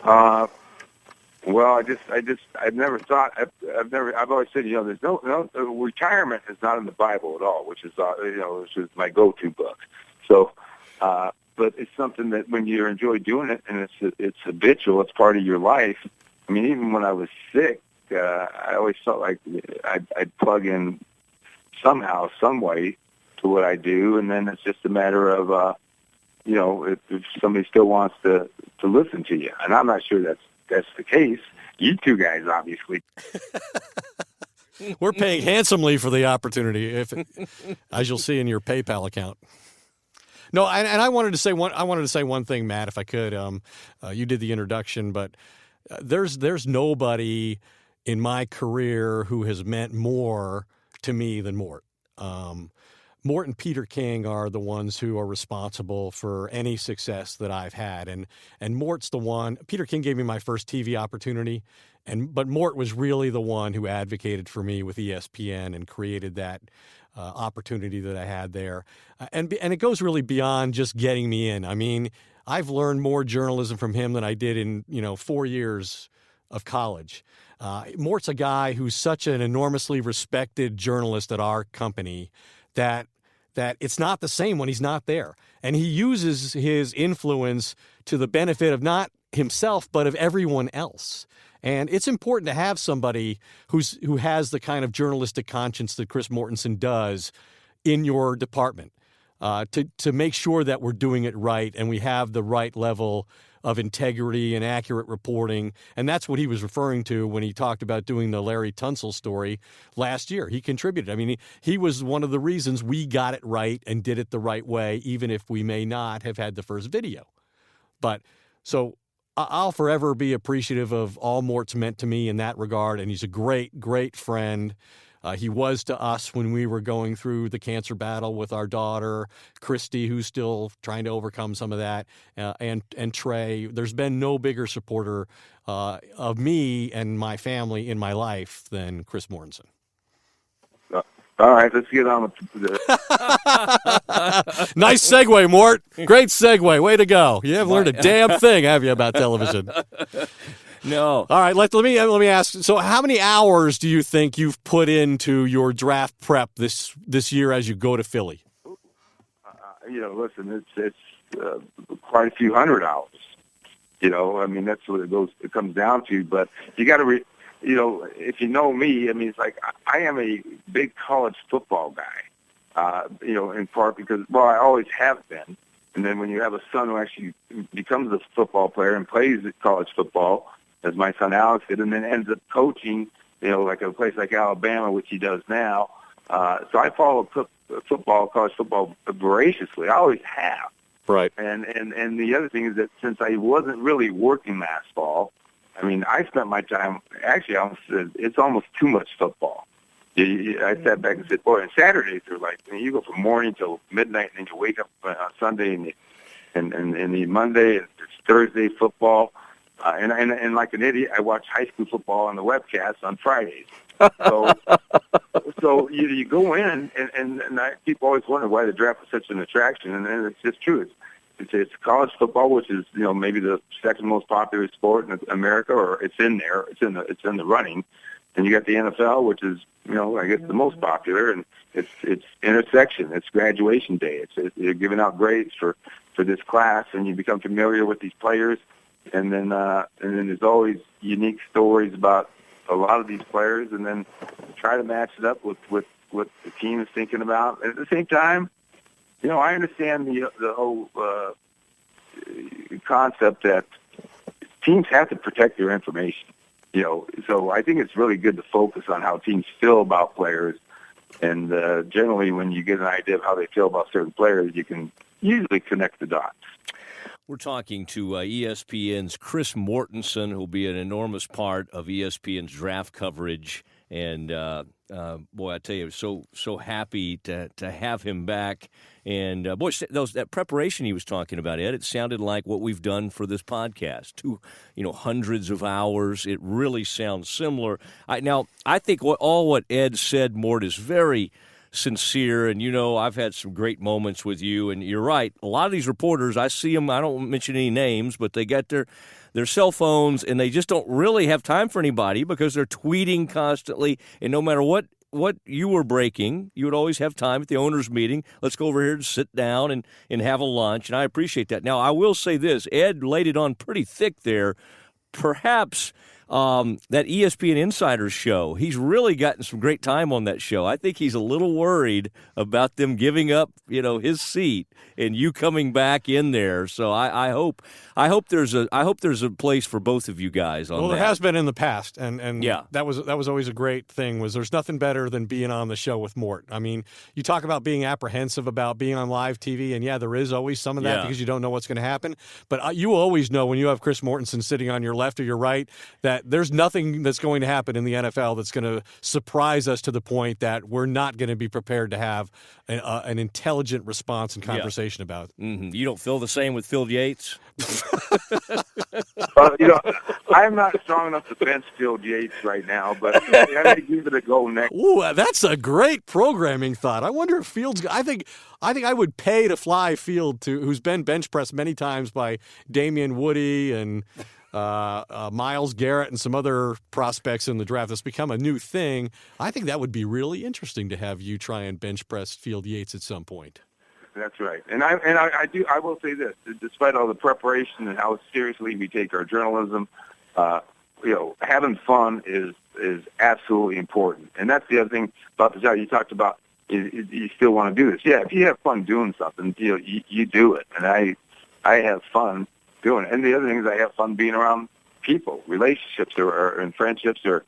Well, I've never thought. I've always said, there's no retirement is not in the Bible at all, which is my go-to book. So, but it's something that when you enjoy doing it and it's habitual, it's part of your life. I mean, even when I was sick, I always felt like I'd plug in somehow, some way to what I do, and then it's just a matter of, if somebody still wants to listen to you. And I'm not sure that's the case. You two guys, obviously. We're paying handsomely for the opportunity, as you'll see in your PayPal account. No, and I wanted to say one thing, Matt, if I could. You did the introduction, but there's nobody in my career who has meant more to me than Mort. Mort and Peter King are the ones who are responsible for any success that I've had, and Mort's the one. Peter King gave me my first TV opportunity, but Mort was really the one who advocated for me with ESPN and created that opportunity that I had there, and it goes really beyond just getting me in. I mean, I've learned more journalism from him than I did in 4 years of college. Mort's a guy who's such an enormously respected journalist at our company that it's not the same when he's not there, and he uses his influence to the benefit of not himself but of everyone else. And it's important to have somebody who has the kind of journalistic conscience that Chris Mortensen does in your department to make sure that we're doing it right and we have the right level of integrity and accurate reporting. And that's what he was referring to when he talked about doing the Larry Tunsil story last year. He contributed. I mean, he was one of the reasons we got it right and did it the right way, even if we may not have had the first video. But so I'll forever be appreciative of all Mort's meant to me in that regard, and he's a great, great friend. He was to us when we were going through the cancer battle with our daughter, Christy, who's still trying to overcome some of that, and Trey. There's been no bigger supporter of me and my family in my life than Chris Mortensen. All right, let's get on with the Nice segue, Mort. Great segue. Way to go. You haven't learned a damn thing, have you, about television? No. All right, let me ask. So, how many hours do you think you've put into your draft prep this year as you go to Philly? Listen, it's quite a few hundred hours. I mean, that's what it comes down to. But you got to if you know me, I mean, it's like I am a big college football guy, in part because, I always have been. And then when you have a son who actually becomes a football player and plays college football, as my son Alex did, and then ends up coaching, like a place like Alabama, which he does now. So I follow college football voraciously. I always have. Right. And the other thing is that since I wasn't really working last fall, I mean, I spent my time, actually, it's almost too much football. I sat back and said, boy, and Saturdays are like, you go from morning till midnight, and then you wake up on Sunday and the Monday, and it's Thursday football. And like an idiot, I watch high school football on the webcast on Fridays. So you go in, and people always wonder why the draft is such an attraction, and it's just true. It's college football, which is maybe the second most popular sport in America, or it's in there. It's in the running. And you got the NFL, which is, I guess the most popular, and it's intersection, it's graduation day. You're giving out grades for this class, and you become familiar with these players, and then there's always unique stories about a lot of these players, and then try to match it up with what the team is thinking about. At the same time, I understand the whole concept that teams have to protect their information. So I think it's really good to focus on how teams feel about players. And generally, when you get an idea of how they feel about certain players, you can usually connect the dots. We're talking to ESPN's Chris Mortensen, who'll be an enormous part of ESPN's draft coverage. And, boy, I tell you, so happy to have him back. And, boy, that preparation he was talking about, Ed, it sounded like what we've done for this podcast. Hundreds of hours. It really sounds similar. Now, I think what Ed said, Mort, is very sincere. And, I've had some great moments with you. And you're right. A lot of these reporters, I see them, I don't mention any names, but they got their cell phones, and they just don't really have time for anybody because they're tweeting constantly. And no matter what you were breaking, you would always have time at the owners' meeting. Let's go over here and sit down and have a lunch, and I appreciate that. Now, I will say this. Ed laid it on pretty thick there. Perhaps that ESPN Insiders show, he's really gotten some great time on that show. I think he's a little worried about them giving up, his seat and you coming back in there. So I hope there's a place for both of you guys on that. Well, there has been in the past, and yeah, that was always a great thing. There's nothing better than being on the show with Mort. I mean, you talk about being apprehensive about being on live TV, and yeah, there is always some of that because you don't know what's going to happen. But you always know when you have Chris Mortensen sitting on your left or your right that there's nothing that's going to happen in the NFL that's going to surprise us to the point that we're not going to be prepared to have an intelligent response and conversation about it. Mm-hmm. You don't feel the same with Phil Yates? I'm not strong enough to bench Phil Yates right now, but I may give it a go next. Ooh, that's a great programming thought. I wonder if Field's. I think I would pay to fly Field who's been bench pressed many times by Damian Woody and Myles Garrett and some other prospects in the draft. That's become a new thing. I think that would be really interesting to have you try and bench press Field Yates at some point. That's right. And I will say this, despite all the preparation and how seriously we take our journalism, having fun is absolutely important. And that's the other thing about the job you talked about. You still want to do this. Yeah, if you have fun doing something, you do it. And I have fun doing it. And the other thing is I have fun being around people. Relationships and friendships are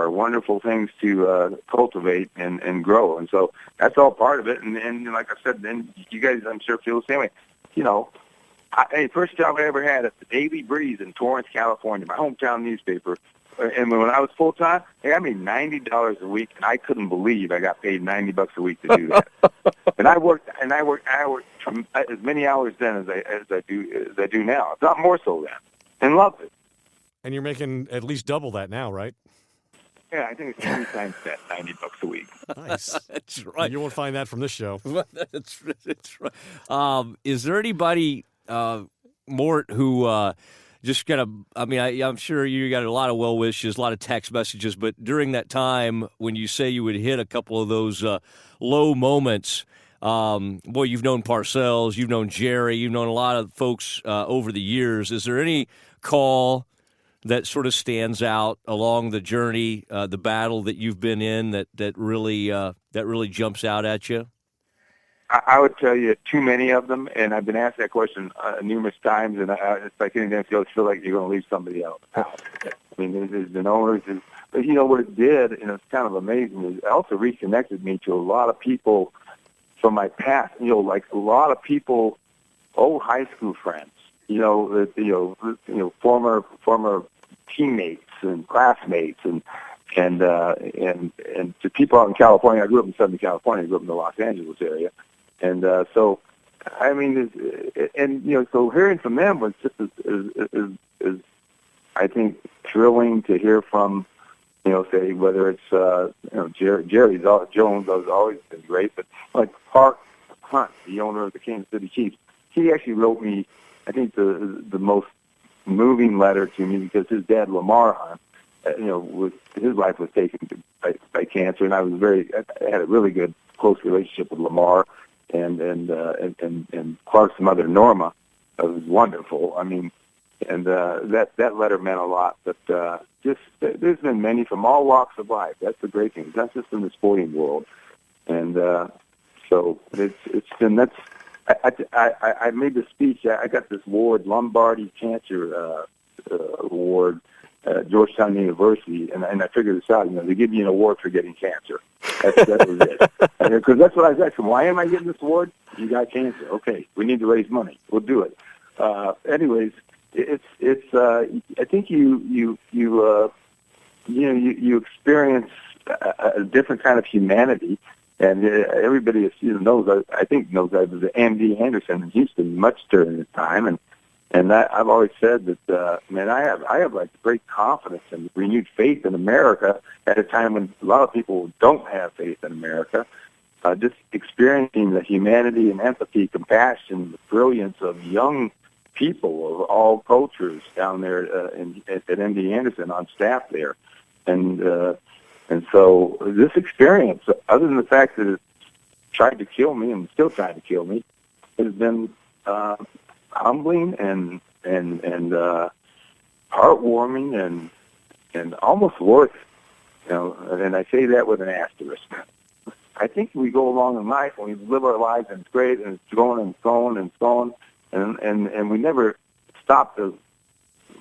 wonderful things to cultivate and grow. And so that's all part of it. And like I said, then you guys, I'm sure, feel the same way. First job I ever had at the Daily Breeze in Torrance, California, my hometown newspaper. And when I was full-time, I made $90 a week, and I couldn't believe I got paid $90 a week to do that. And I worked as many hours then as I do now, if not more so then, and loved it. And you're making at least double that now, right? Yeah, I think it's 3 times that, $90 a week. Nice. That's right. You won't find that from this show. That's right. Is there anybody, Mort, who just kind of, I'm sure you got a lot of well wishes, a lot of text messages, but during that time when you say you would hit a couple of those low moments, boy, you've known Parcells, you've known Jerry, you've known a lot of folks over the years. Is there any call that sort of stands out along the journey, the battle that you've been in that really jumps out at you? I would tell you too many of them, and I've been asked that question numerous times, and it's like anything else, feel like you're going to leave somebody else out. I mean, there's been owners, but what it did, and it's kind of amazing, is it also reconnected me to a lot of people from my past. Like a lot of people, old high school friends. Former teammates and classmates, and to people out in California. I grew up in Southern California. I grew up in the Los Angeles area, and so hearing from them was just as I think thrilling to hear from. Say whether it's Jerry Jones has always been great, but like Park Hunt, the owner of the Kansas City Chiefs, he actually wrote me, I think, the most moving letter to me, because his dad, Lamar Hunt, his life was taken by cancer, and I had a really good close relationship with Lamar and Clark's mother Norma. It was wonderful. I mean, and that letter meant a lot. But there's been many from all walks of life. That's the great thing. It's not just in the sporting world, and so it's been that's. I made the speech. I got this award, Lombardi Cancer Award, at Georgetown University, and I figured this out. They give you an award for getting cancer. That was it. Because that's what I was asking. Why am I getting this award? You got cancer. Okay, we need to raise money. We'll do it. Anyways, it's. I think you experience a different kind of humanity. And everybody knows. I think knows I was at MD Anderson in Houston much during the time, and I've always said that I have like great confidence and renewed faith in America at a time when a lot of people don't have faith in America. Just experiencing the humanity and empathy, compassion, the brilliance of young people of all cultures down there at MD Anderson on staff there, and so this experience, other than the fact that it tried to kill me and still trying to kill me, has been humbling and heartwarming and almost worth it. And I say that with an asterisk. I think we go along in life and we live our lives and it's great and it's going and it's going and it's going and we never stop to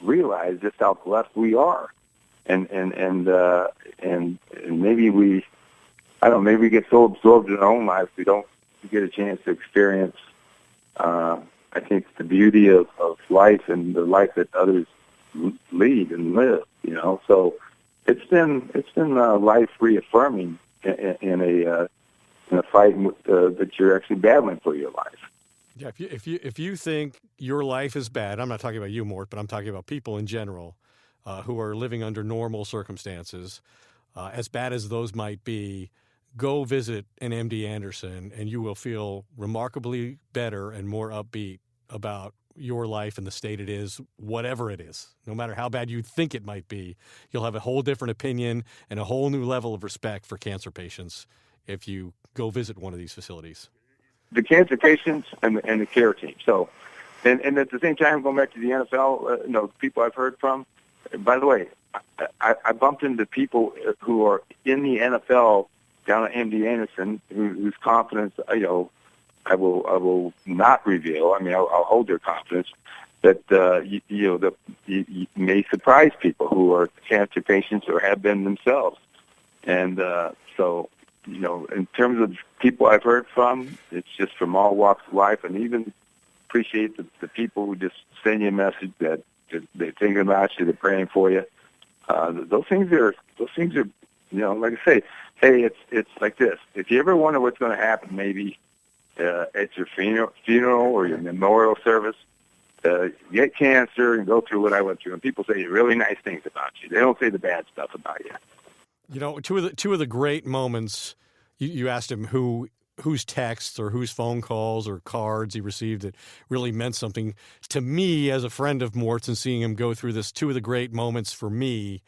realize just how blessed we are. And maybe we get so absorbed in our own lives we don't get a chance to experience. I think the beauty of life and the life that others lead and live. So it's been life reaffirming in a fight that you're actually battling for your life. Yeah, if you think your life is bad, I'm not talking about you, Mort, but I'm talking about people in general. Who are living under normal circumstances, as bad as those might be, go visit an MD Anderson and you will feel remarkably better and more upbeat about your life and the state it is, whatever it is. No matter how bad you think it might be, you'll have a whole different opinion and a whole new level of respect for cancer patients if you go visit one of these facilities. The cancer patients and the care team. So, and at the same time, going back to the NFL, people I've heard from. By the way, I bumped into people who are in the NFL down at MD Anderson whose confidence, I will not reveal. I mean, I'll hold their confidence that you may surprise people who are cancer patients or have been themselves. And so, in terms of people I've heard from, it's just from all walks of life, and even appreciate the people who just send you a message that they're thinking about you, they're praying for you. Those things are, like I say, hey, it's like this. If you ever wonder what's going to happen, maybe at your funeral or your memorial service, get cancer and go through what I went through. And people say really nice things about you. They don't say the bad stuff about you. Two of the great moments. You asked him whose texts or whose phone calls or cards he received that really meant something to me as a friend of Mort's, and seeing him go through this. Two of the great moments for me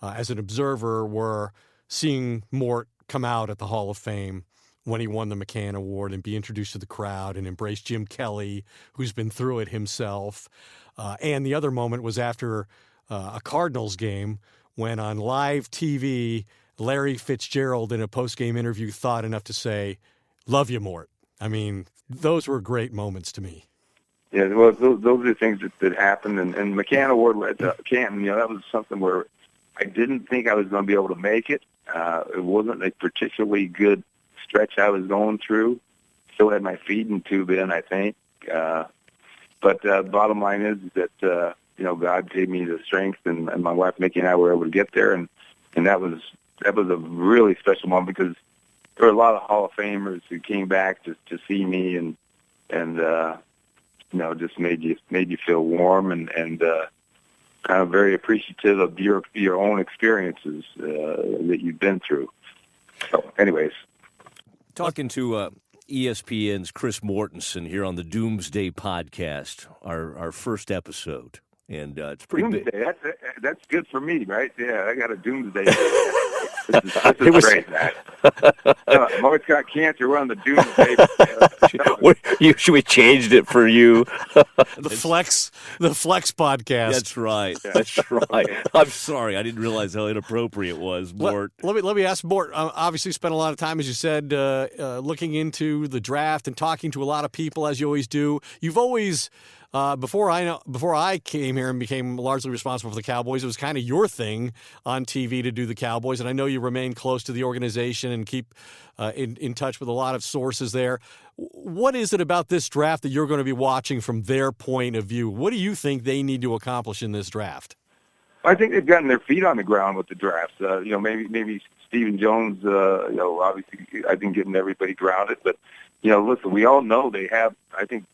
as an observer were seeing Mort come out at the Hall of Fame when he won the McCann Award and be introduced to the crowd and embrace Jim Kelly, who's been through it himself. And the other moment was after a Cardinals game when on live TV, Larry Fitzgerald in a post-game interview thought enough to say, "Love you, Mort." I mean, those were great moments to me. Yeah, well, those are the things that happened. And McCann Award led to Canton. That was something where I didn't think I was going to be able to make it. It wasn't a particularly good stretch I was going through. Still had my feeding tube in, I think. But bottom line is that, God gave me the strength, and my wife, Mickey, and I were able to get there. And that was a really special moment because there were a lot of Hall of Famers who came back to see me and just made you feel warm and kind of very appreciative of your own experiences that you've been through. So, anyways. Talking to ESPN's Chris Mortensen here on the Doomsday Podcast, our first episode. And it's pretty Doomsday, big. that's good for me, right? Yeah, I got a Doomsday. This is great, man. Mort's got cancer. We're on the Doomsday. We changed it for you. The Flex podcast. That's right. That's right. I'm sorry. I didn't realize how inappropriate it was, Mort. Let me ask Mort. Obviously, spent a lot of time, as you said, looking into the draft and talking to a lot of people, as you always do. You've always. Before I came here and became largely responsible for the Cowboys, it was kind of your thing on TV to do the Cowboys, and I know you remain close to the organization and keep in touch with a lot of sources there. What is it about this draft that you're going to be watching from their point of view? What do you think they need to accomplish in this draft? I think they've gotten their feet on the ground with the drafts. Maybe Stephen Jones, obviously, I think getting everybody grounded. But, listen, we all know they have, I think,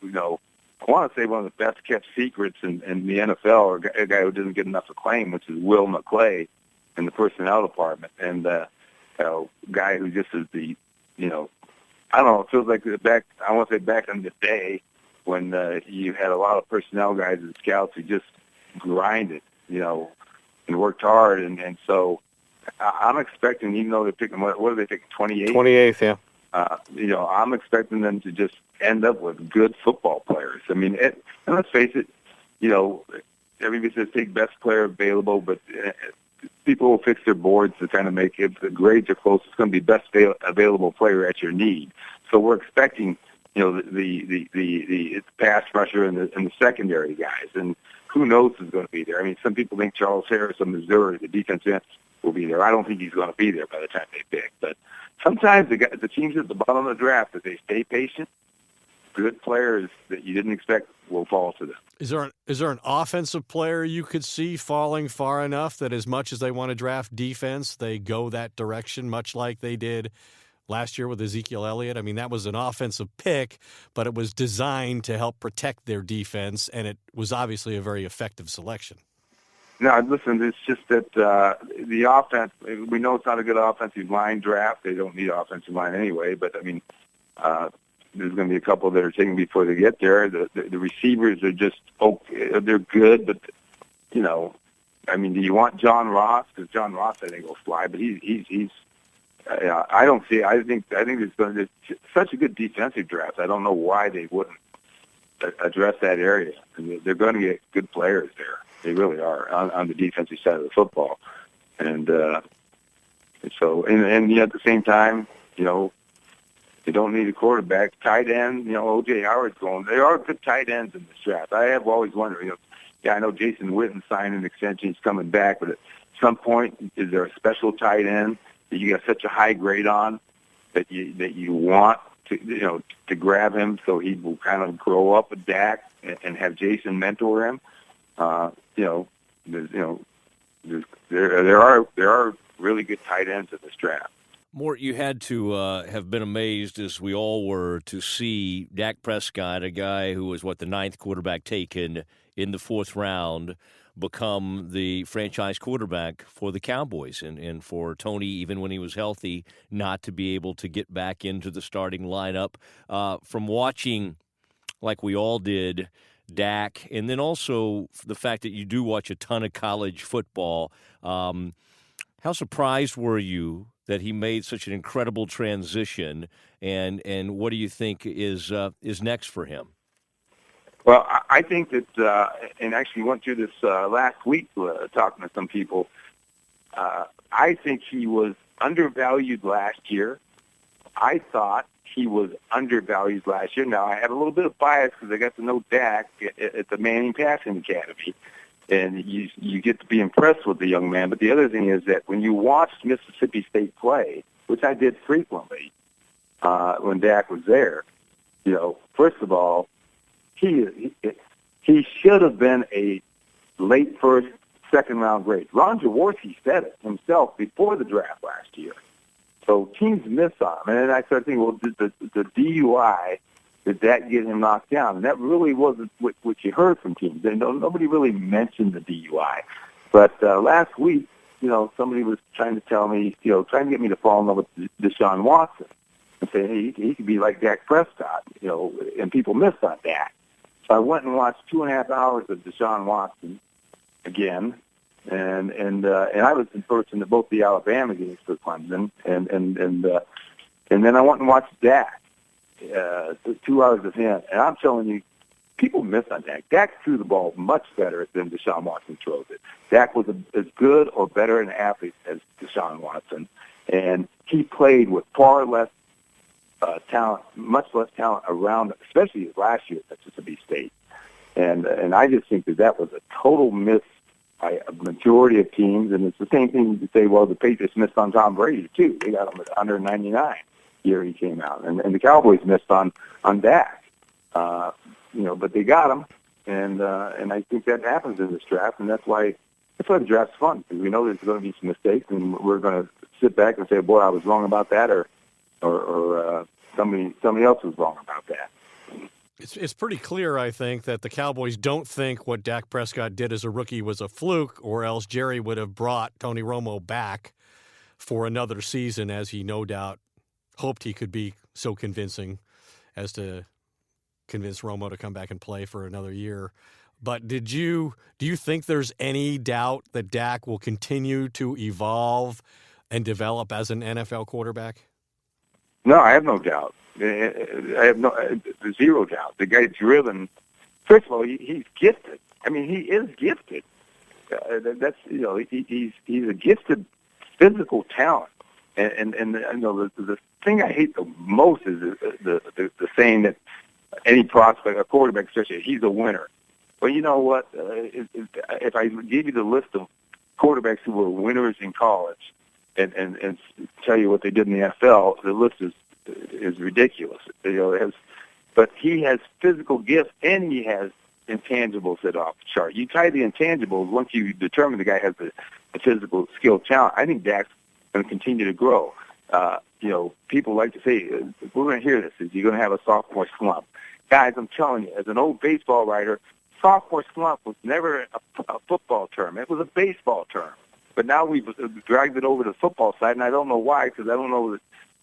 I want to say one of the best kept secrets in the NFL, or a guy who doesn't get enough acclaim, which is Will McClay in the personnel department. And, guy who just is the, I don't know, it feels like back in the day when you had a lot of personnel guys and scouts who just grinded, and worked hard. And so I'm expecting, even though they're picking, what are they picking, 28? 28th, yeah. I'm expecting them to just end up with good football players. I mean, and let's face it, everybody says take best player available, but people will fix their boards to kind of make it, if the grades are close, it's going to be best available player at your need. So we're expecting, the pass rusher and the secondary guys, and who knows who's going to be there. I mean, some people think Charles Harris of Missouri, the defensive end, will be there. I don't think he's going to be there by the time they pick, but sometimes the teams at the bottom of the draft, if they stay patient, good players that you didn't expect will fall to them. Is there an offensive player you could see falling far enough that as much as they want to draft defense, they go that direction, much like they did last year with Ezekiel Elliott? I mean, that was an offensive pick, but it was designed to help protect their defense, and it was obviously a very effective selection. No, listen, it's just that the offense, we know it's not a good offensive line draft. They don't need offensive line anyway, but, I mean, there's going to be a couple that are taken before they get there. The receivers are just, they're good, but, I mean, do you want John Ross? Because John Ross, I think, will fly, but he's I don't see, I think it's such a good defensive draft. I don't know why they wouldn't address that area. They're going to get good players there. They really are on the defensive side of the football, and so at the same time, they don't need a quarterback. Tight end, O.J. Howard's going. There are good tight ends in this draft. I have always wondered. I know Jason Witten signed an extension; he's coming back, but at some point, is there a special tight end that you got such a high grade on that you want to grab him so he will kind of grow up with Dak and have Jason mentor him? There are really good tight ends in this draft. Mort, you had to have been amazed, as we all were, to see Dak Prescott, a guy who was, the ninth quarterback taken in the fourth round, become the franchise quarterback for the Cowboys, and for Tony, even when he was healthy, not to be able to get back into the starting lineup. From watching, like we all did, Dak, and then also the fact that you do watch a ton of college football, how surprised were you that he made such an incredible transition, and what do you think is next for him? Well, I think that, and actually went through this last week talking to some people, I think he was undervalued last year. I thought he was undervalued last year. Now, I had a little bit of bias because I got to know Dak at the Manning Passing Academy, and you get to be impressed with the young man. But the other thing is that when you watched Mississippi State play, which I did frequently when Dak was there, first of all, he should have been a late first, second round grade. Ron Jaworski said it himself before the draft last year. So teams miss on him. And then I started thinking, well, did the DUI, did that get him knocked down? And that really wasn't what you heard from teams. Nobody really mentioned the DUI. But last week, somebody was trying to tell me, trying to get me to fall in love with Deshaun Watson and say, hey, he could be like Dak Prescott, and people missed on Dak. So I went and watched 2.5 hours of Deshaun Watson again, and I was in person to both the Alabama games for Clemson, and then I went and watched Dak, 2 hours of him, and I'm telling you, people miss on Dak. Dak threw the ball much better than Deshaun Watson throws it. Dak was as good or better an athlete as Deshaun Watson, and he played with far less talent, much less talent around, especially last year at Mississippi State. And I just think that was a total miss by a majority of teams, and it's the same thing you could say, well, the Patriots missed on Tom Brady, too. They got him at 199 year he came out, and the Cowboys missed on Dak. But they got him, and I think that happens in this draft, and that's why the draft's fun, because we know there's going to be some mistakes, and we're going to sit back and say, boy, I was wrong about that, or somebody else was wrong about that. It's pretty clear, I think, that the Cowboys don't think what Dak Prescott did as a rookie was a fluke, or else Jerry would have brought Tony Romo back for another season, as he no doubt hoped he could be so convincing as to convince Romo to come back and play for another year. But do you think there's any doubt that Dak will continue to evolve and develop as an NFL quarterback? No, I have no doubt. I have zero doubt. The guy's driven. First of all, he's gifted. I mean, he is gifted. He's a gifted physical talent. And the thing I hate the most is the saying that any prospect, a quarterback, especially, he's a winner. Well, you know what? If I gave you the list of quarterbacks who were winners in college and tell you what they did in the NFL, the list is ridiculous. But he has physical gifts and he has intangibles that are off the chart. You tie the intangibles once you determine the guy has the physical skill talent. I think Dak's going to continue to grow. People like to say, we're going to hear this, is you're going to have a sophomore slump. Guys, I'm telling you, as an old baseball writer, sophomore slump was never a football term. It was a baseball term. But now we've dragged it over to the football side, and I don't know why, because I don't know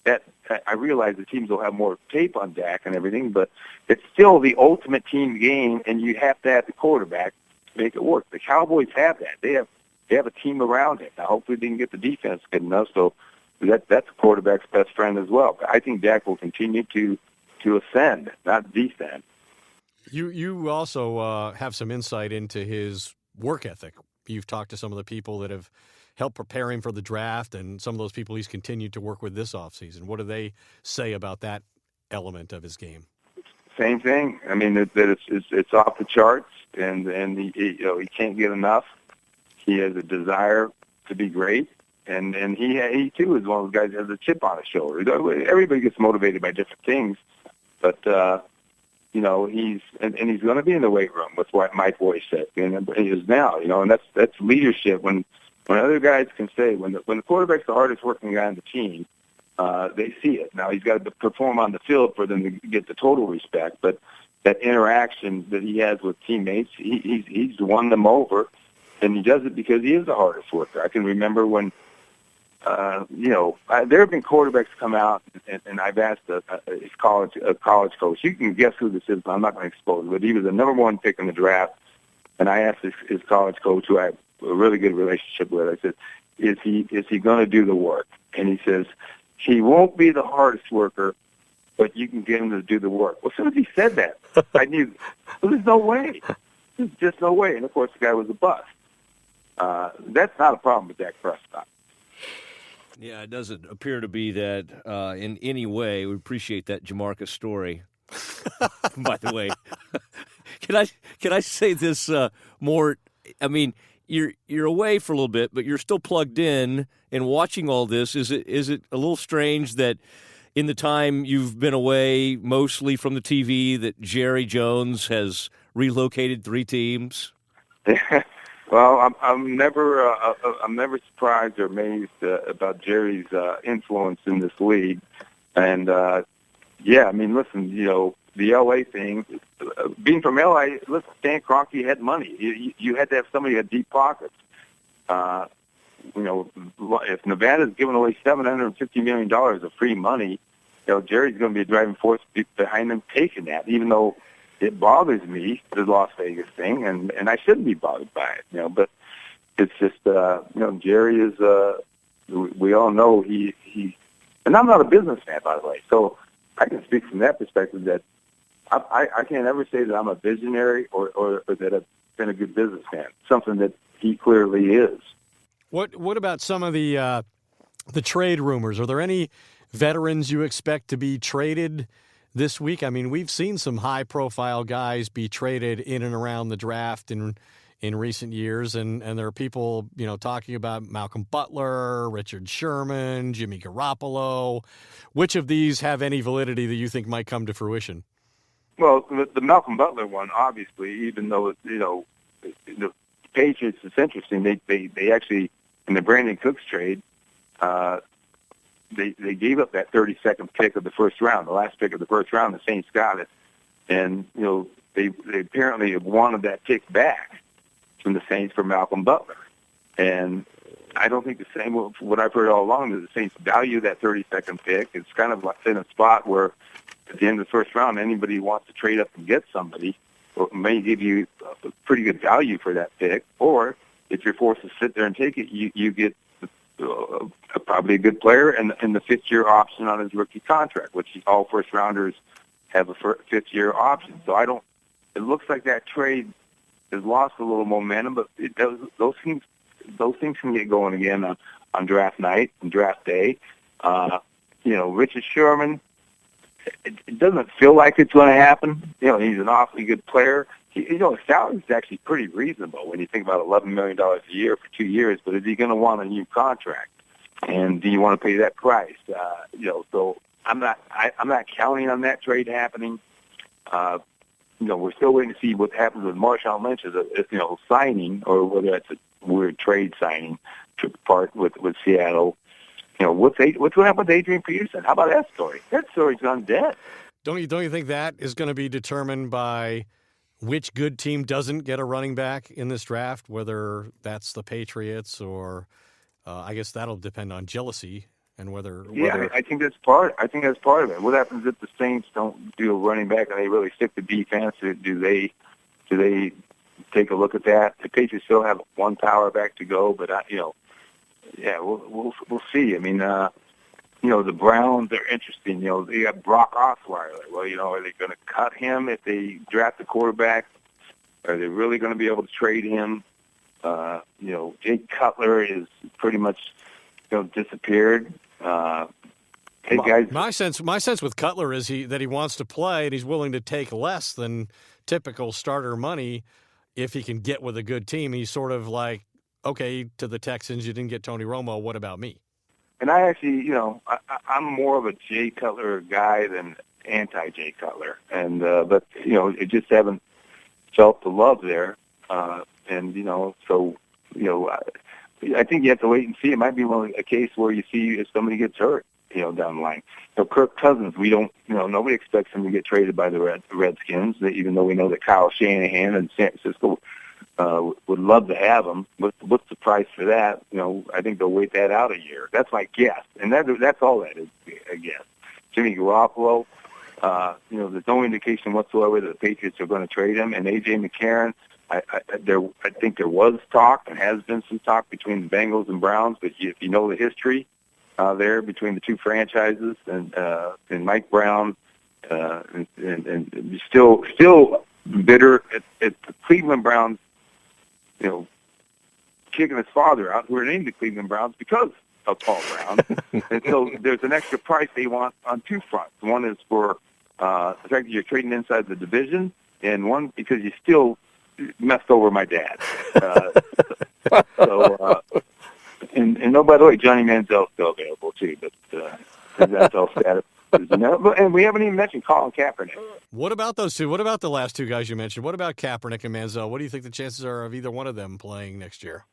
that I realize the teams will have more tape on Dak and everything, but it's still the ultimate team game, and you have to have the quarterback to make it work. The Cowboys have that. They have a team around it. Now, hopefully they can get the defense good enough, so that's the quarterback's best friend as well. But I think Dak will continue to ascend, not descend. You also have some insight into his work ethic. You've talked to some of the people that have helped prepare him for the draft, and some of those people he's continued to work with this offseason. What do they say about that element of his game? Same thing. I mean, that it's off the charts, and he can't get enough. He has a desire to be great, and he too is one of those guys that has a chip on his shoulder. Everybody gets motivated by different things, but he's going to be in the weight room with what Mike Boyce said, and he is now. And that's leadership. When other guys can say when the quarterback's the hardest working guy on the team, they see it. Now he's got to perform on the field for them to get the total respect, but that interaction that he has with teammates, he's won them over, and he does it because he is the hardest worker. I can remember when there have been quarterbacks come out, and I've asked a college coach. You can guess who this is, but I'm not going to expose it. But he was the number one pick in the draft, and I asked his college coach, who I have a really good relationship with. I said, "Is he going to do the work?" And he says, "He won't be the hardest worker, but you can get him to do the work." Well, as soon as he said that, I knew there's no way. There's just no way. And of course, the guy was a bust. That's not a problem with Dak Prescott. Yeah, it doesn't appear to be that in any way. We appreciate that Jamarcus story. By the way, can I say this, Mort? I mean, you're away for a little bit, but you're still plugged in and watching all this. Is it a little strange that in the time you've been away, mostly from the TV, that Jerry Jones has relocated 3 teams? Well, I'm never surprised or amazed about Jerry's influence in this league, and listen, the LA thing, being from LA, listen, Stan Kroenke had money. You had to have somebody who had deep pockets. If Nevada's giving away $750 million of free money, Jerry's going to be a driving force behind them taking that, even though it bothers me, the Las Vegas thing, and I shouldn't be bothered by it, but it's just, Jerry is, we all know he, and I'm not a businessman, by the way, so I can speak from that perspective that I can't ever say that I'm a visionary or that I've been a good businessman, something that he clearly is. What about some of the trade rumors? Are there any veterans you expect to be traded this week? I mean, we've seen some high-profile guys be traded in and around the draft in recent years, and there are people, talking about Malcolm Butler, Richard Sherman, Jimmy Garoppolo. Which of these have any validity that you think might come to fruition? Well, the Malcolm Butler one, obviously, even though, the Patriots, it's interesting, they actually, in the Brandon Cooks trade, they gave up that 32nd pick of the first round, the last pick of the first round. The Saints got it, and they apparently have wanted that pick back from the Saints for Malcolm Butler. And I don't think the same. What I've heard all along is the Saints value that 32nd pick. It's kind of like in a spot where at the end of the first round, anybody who wants to trade up and get somebody may give you a pretty good value for that pick, or if you're forced to sit there and take it, you get probably a good player and the fifth-year option on his rookie contract, which all first-rounders have a fifth-year option. So it looks like that trade has lost a little momentum, but those things can get going again on draft night and draft day. Richard Sherman, it doesn't feel like it's going to happen. He's an awfully good player. His salary is actually pretty reasonable when you think about $11 million a year for 2 years, but is he going to want a new contract? And do you want to pay that price? So I'm not counting on that trade happening. We're still waiting to see what happens with Marshawn Lynch as a signing, or whether that's a weird trade signing to part with Seattle. What's going to happen with Adrian Peterson? How about that story? That story's gone dead. Don't you think that is going to be determined by which good team doesn't get a running back in this draft, whether that's the Patriots or I guess that'll depend on jealousy and whether. I think that's part of it. What happens if the Saints don't do a running back and they really stick to defense? Do they take a look at that? The Patriots still have one power back to go, but we'll see. I mean, the Browns are interesting. They got Brock Osweiler. Well, are they going to cut him if they draft a quarterback? Are they really going to be able to trade him? Jake Cutler is pretty much disappeared. My sense with Cutler is that he wants to play and he's willing to take less than typical starter money if he can get with a good team. He's sort of like, okay, to the Texans, you didn't get Tony Romo. What about me? And I actually, I'm more of a Jay Cutler guy than anti-Jay Cutler. And, but, it just haven't felt the love there. I think you have to wait and see. It might be a case where you see if somebody gets hurt, down the line. Kirk Cousins, we don't, nobody expects him to get traded by the Redskins, even though we know that Kyle Shanahan and San Francisco would love to have him. What's the price for that? I think they'll wait that out a year. That's my guess, and that's all that is, I guess. Jimmy Garoppolo, there's no indication whatsoever that the Patriots are going to trade him. And A.J. McCarron, I think there was talk and has been some talk between the Bengals and Browns, but if you know the history there between the two franchises and Mike Brown and still bitter at the Cleveland Browns, kicking his father out, who are named the Cleveland Browns because of Paul Brown. And so there's an extra price they want on two fronts. One is for the fact that you're trading inside the division, and one because you still messed over my dad. And by the way, Johnny Manziel's still available too, but that's all status. And we haven't even mentioned Colin Kaepernick. What about those two? What about the last two guys you mentioned? What about Kaepernick and Manziel? What do you think the chances are of either one of them playing next year?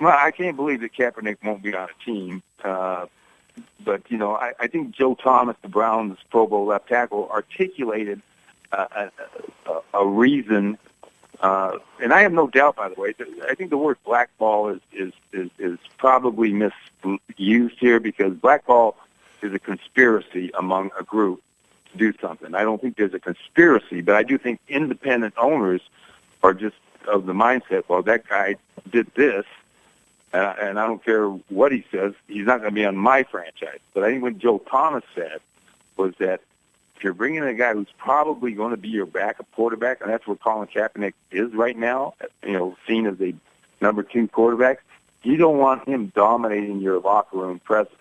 Well, I can't believe that Kaepernick won't be on a team. But, I think Joe Thomas, the Browns' Pro Bowl left tackle, articulated a reason. And I have no doubt, by the way, I think the word blackball is probably misused here, because blackball is a conspiracy among a group to do something. I don't think there's a conspiracy, but I do think independent owners are just of the mindset, well, that guy did this, and I don't care what he says, he's not going to be on my franchise. But I think what Joe Thomas said was that if you're bringing in a guy who's probably going to be your backup quarterback, and that's what Colin Kaepernick is right now, seen as a number 2 quarterback, you don't want him dominating your locker room presence,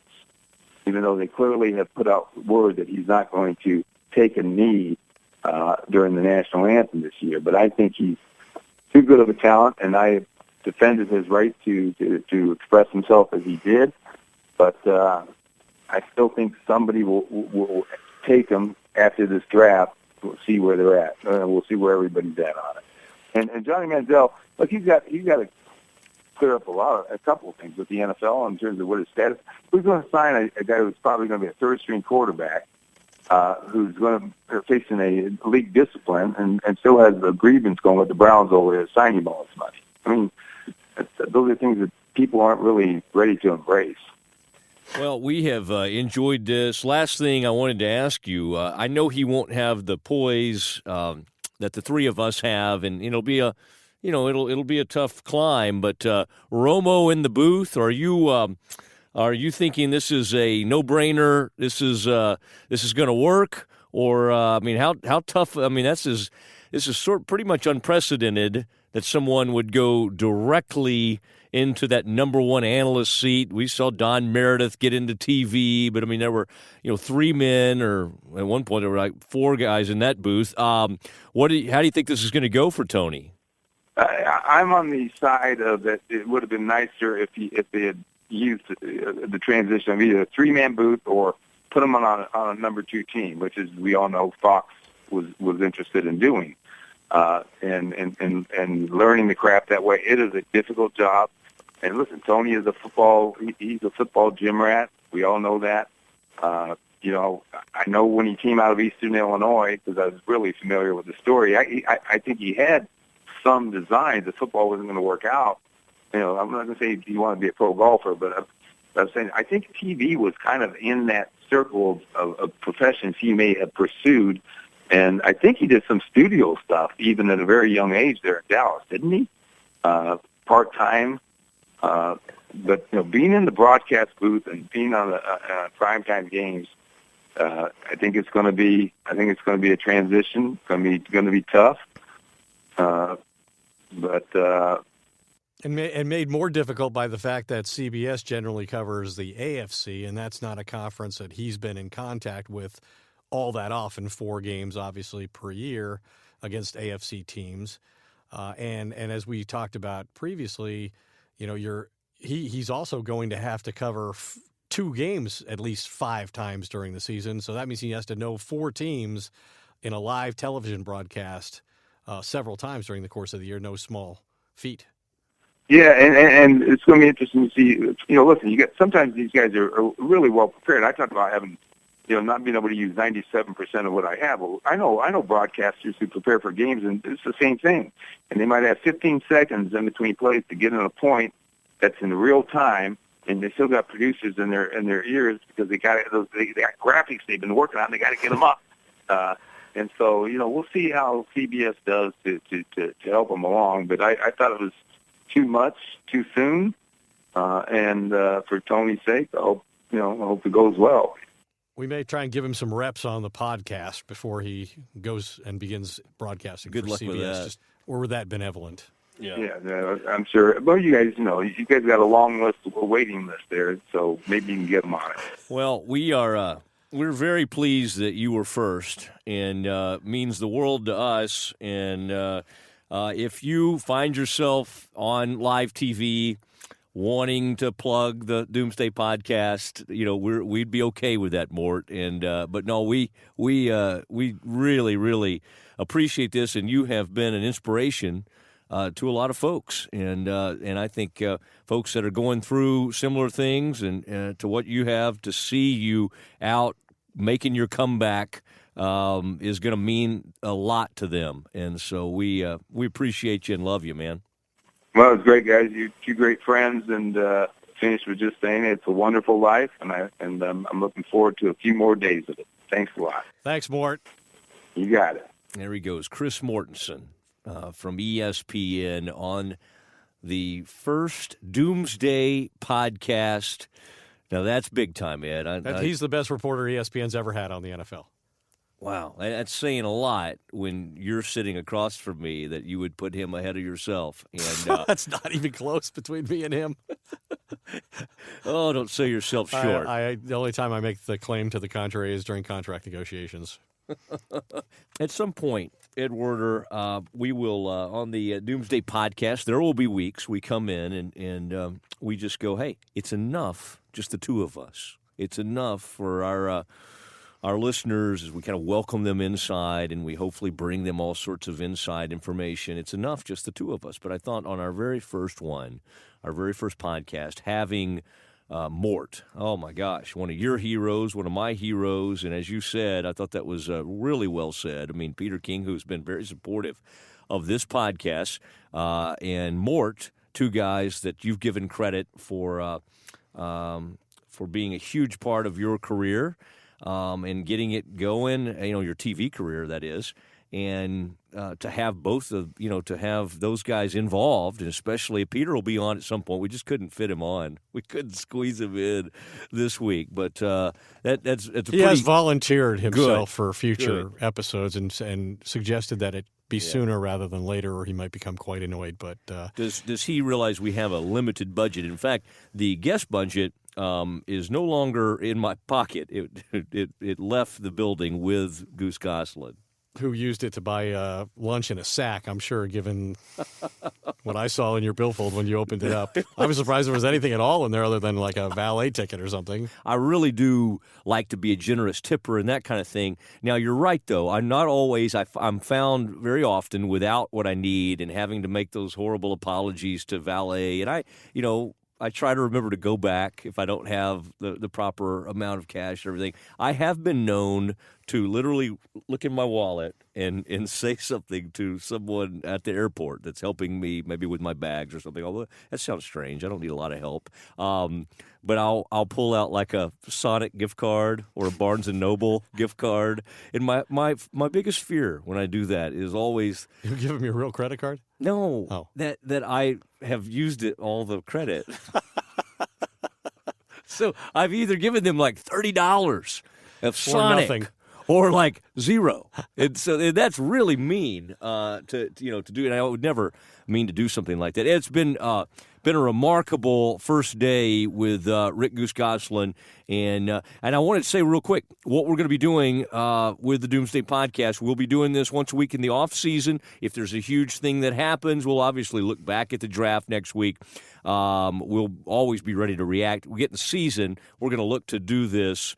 even though they clearly have put out word that he's not going to take a knee during the national anthem this year. But I think he's too good of a talent, and I defended his right to express himself as he did. But I still think somebody will take him after this draft. We'll see where they're at. We'll see where everybody's at on it. And Johnny Manziel, look, he's got to clear up a couple of things with the NFL in terms of what his status. Who's going to sign a guy who's probably going to be a third-string quarterback who's going to facing a league discipline and still has a grievance going with the Browns over his signing bonus money? I mean, those are things that people aren't really ready to embrace. Well, we have enjoyed this. Last thing I wanted to ask you, I know he won't have the poise that the three of us have, and it'll be a tough climb. But Romo in the booth, are you thinking this is a no-brainer? This is going to work, or how tough? I mean, this is pretty much unprecedented that someone would go directly into that number 1 analyst seat. We saw Don Meredith get into TV, but there were 3 men, or at one point there were like 4 guys in that booth. How do you think this is going to go for Tony? I'm on the side of that. It would have been nicer if they had used the transition of either a 3-man booth or put him on a number 2 team, which is, we all know, Fox was interested in doing. And learning the craft that way. It is a difficult job. And listen, Tony is he's a football gym rat. We all know that. I know when he came out of Eastern Illinois, because I was really familiar with the story, I think he had some designs that football wasn't going to work out. I'm not going to say he wanted to be a pro golfer, but I'm saying I think TV was kind of in that circle of professions he may have pursued. And I think he did some studio stuff even at a very young age there in Dallas, didn't he? Part-time. But being in the broadcast booth and being on primetime games, I think it's going to be a transition. It's going to be tough. And made more difficult by the fact that CBS generally covers the AFC, and that's not a conference that he's been in contact with all that often. 4 games, obviously, per year against AFC teams. And as we talked about previously, he's also going to have to cover 2 games at least 5 times during the season. So that means he has to know 4 teams in a live television broadcast several times during the course of the year. No small feat. Yeah, and it's going to be interesting to see. Listen, sometimes these guys are really well prepared. I talked about having, not being able to use 97% of what I have. Well, I know broadcasters who prepare for games, and it's the same thing. And they might have 15 seconds in between plays to get in a point that's in real time, and they still got producers in their ears because they got graphics they've been working on. They got to get them up. And so, we'll see how CBS does to help them along. But I thought it was too much, too soon. And for Tony's sake, I hope it goes well. We may try and give him some reps on the podcast before he goes and begins broadcasting. Good for luck CBS. with that. We're that benevolent. Yeah, I'm sure. Well, you guys got a long list, a waiting list there, so maybe you can get them on it. Well, we're very pleased that you were first, and means the world to us. And if you find yourself on live TV wanting to plug the Doomsday Podcast, we'd be okay with that, Mort. And but no, we really, really appreciate this, and you have been an inspiration to a lot of folks, and I think folks that are going through similar things, and to what you have, to see you out making your comeback is going to mean a lot to them, and so we appreciate you and love you, man. Well, it's great, guys. You're 2 great friends, and finish with just saying it's a wonderful life, and I'm looking forward to a few more days of it. Thanks a lot. Thanks, Mort. You got it. There he goes, Chris Mortensen from ESPN on the first Doomsday Podcast. Now, that's big time, Ed. He's the best reporter ESPN's ever had on the NFL. Wow, that's saying a lot when you're sitting across from me that you would put him ahead of yourself. And that's not even close between me and him. Oh, don't sell yourself short. The only time I make the claim to the contrary is during contract negotiations. At some point, Ed Werder, we will, on the Doomsday Podcast, there will be weeks we come in and we just go, hey, it's enough, just the two of us. It's enough for our listeners as we kind of welcome them inside and we hopefully bring them all sorts of inside information. It's enough, just the two of us. But I thought on our very first podcast, having Mort, oh my gosh, one of your heroes, one of my heroes, and as you said, I thought that was really well said. I mean, Peter King, who's been very supportive of this podcast, and Mort, two guys that you've given credit for being a huge part of your career. And getting it going, your TV career, that is, and to have to have those guys involved, and especially Peter will be on at some point. We just couldn't fit him on. We couldn't squeeze him in this week, but he has volunteered himself for future episodes and suggested that it be sooner rather than later, or he might become quite annoyed. But does he realize we have a limited budget? In fact, the guest budget is no longer in my pocket. It left the building with Goose Gosselin, who used it to buy lunch in a sack, I'm sure, given what I saw in your billfold when you opened it up. I was surprised there was anything at all in there other than like a valet ticket or something. I really do like to be a generous tipper and that kind of thing. Now, you're right, though. I'm not always. I'm found very often without what I need and having to make those horrible apologies to valet. And I try to remember to go back if I don't have the proper amount of cash and everything. I have been known to literally look in my wallet and say something to someone at the airport that's helping me, maybe with my bags or something. Although that sounds strange. I don't need a lot of help. But I'll pull out like a Sonic gift card or a Barnes & Noble gift card. And my biggest fear when I do that is always... You give them your real credit card? No. Oh. That I have used all the credit. So I've either given them like $30 of Sonic or like $0. And so that's really mean to do. And I would never mean to do something like that. It's been a remarkable first day with Rick Goose Gosselin. And I wanted to say real quick what we're going to be doing with the Doomsday Podcast. We'll be doing this once a week in the off season. If there's a huge thing that happens, we'll obviously look back at the draft next week. We'll always be ready to react. We get in the season, we're going to look to do this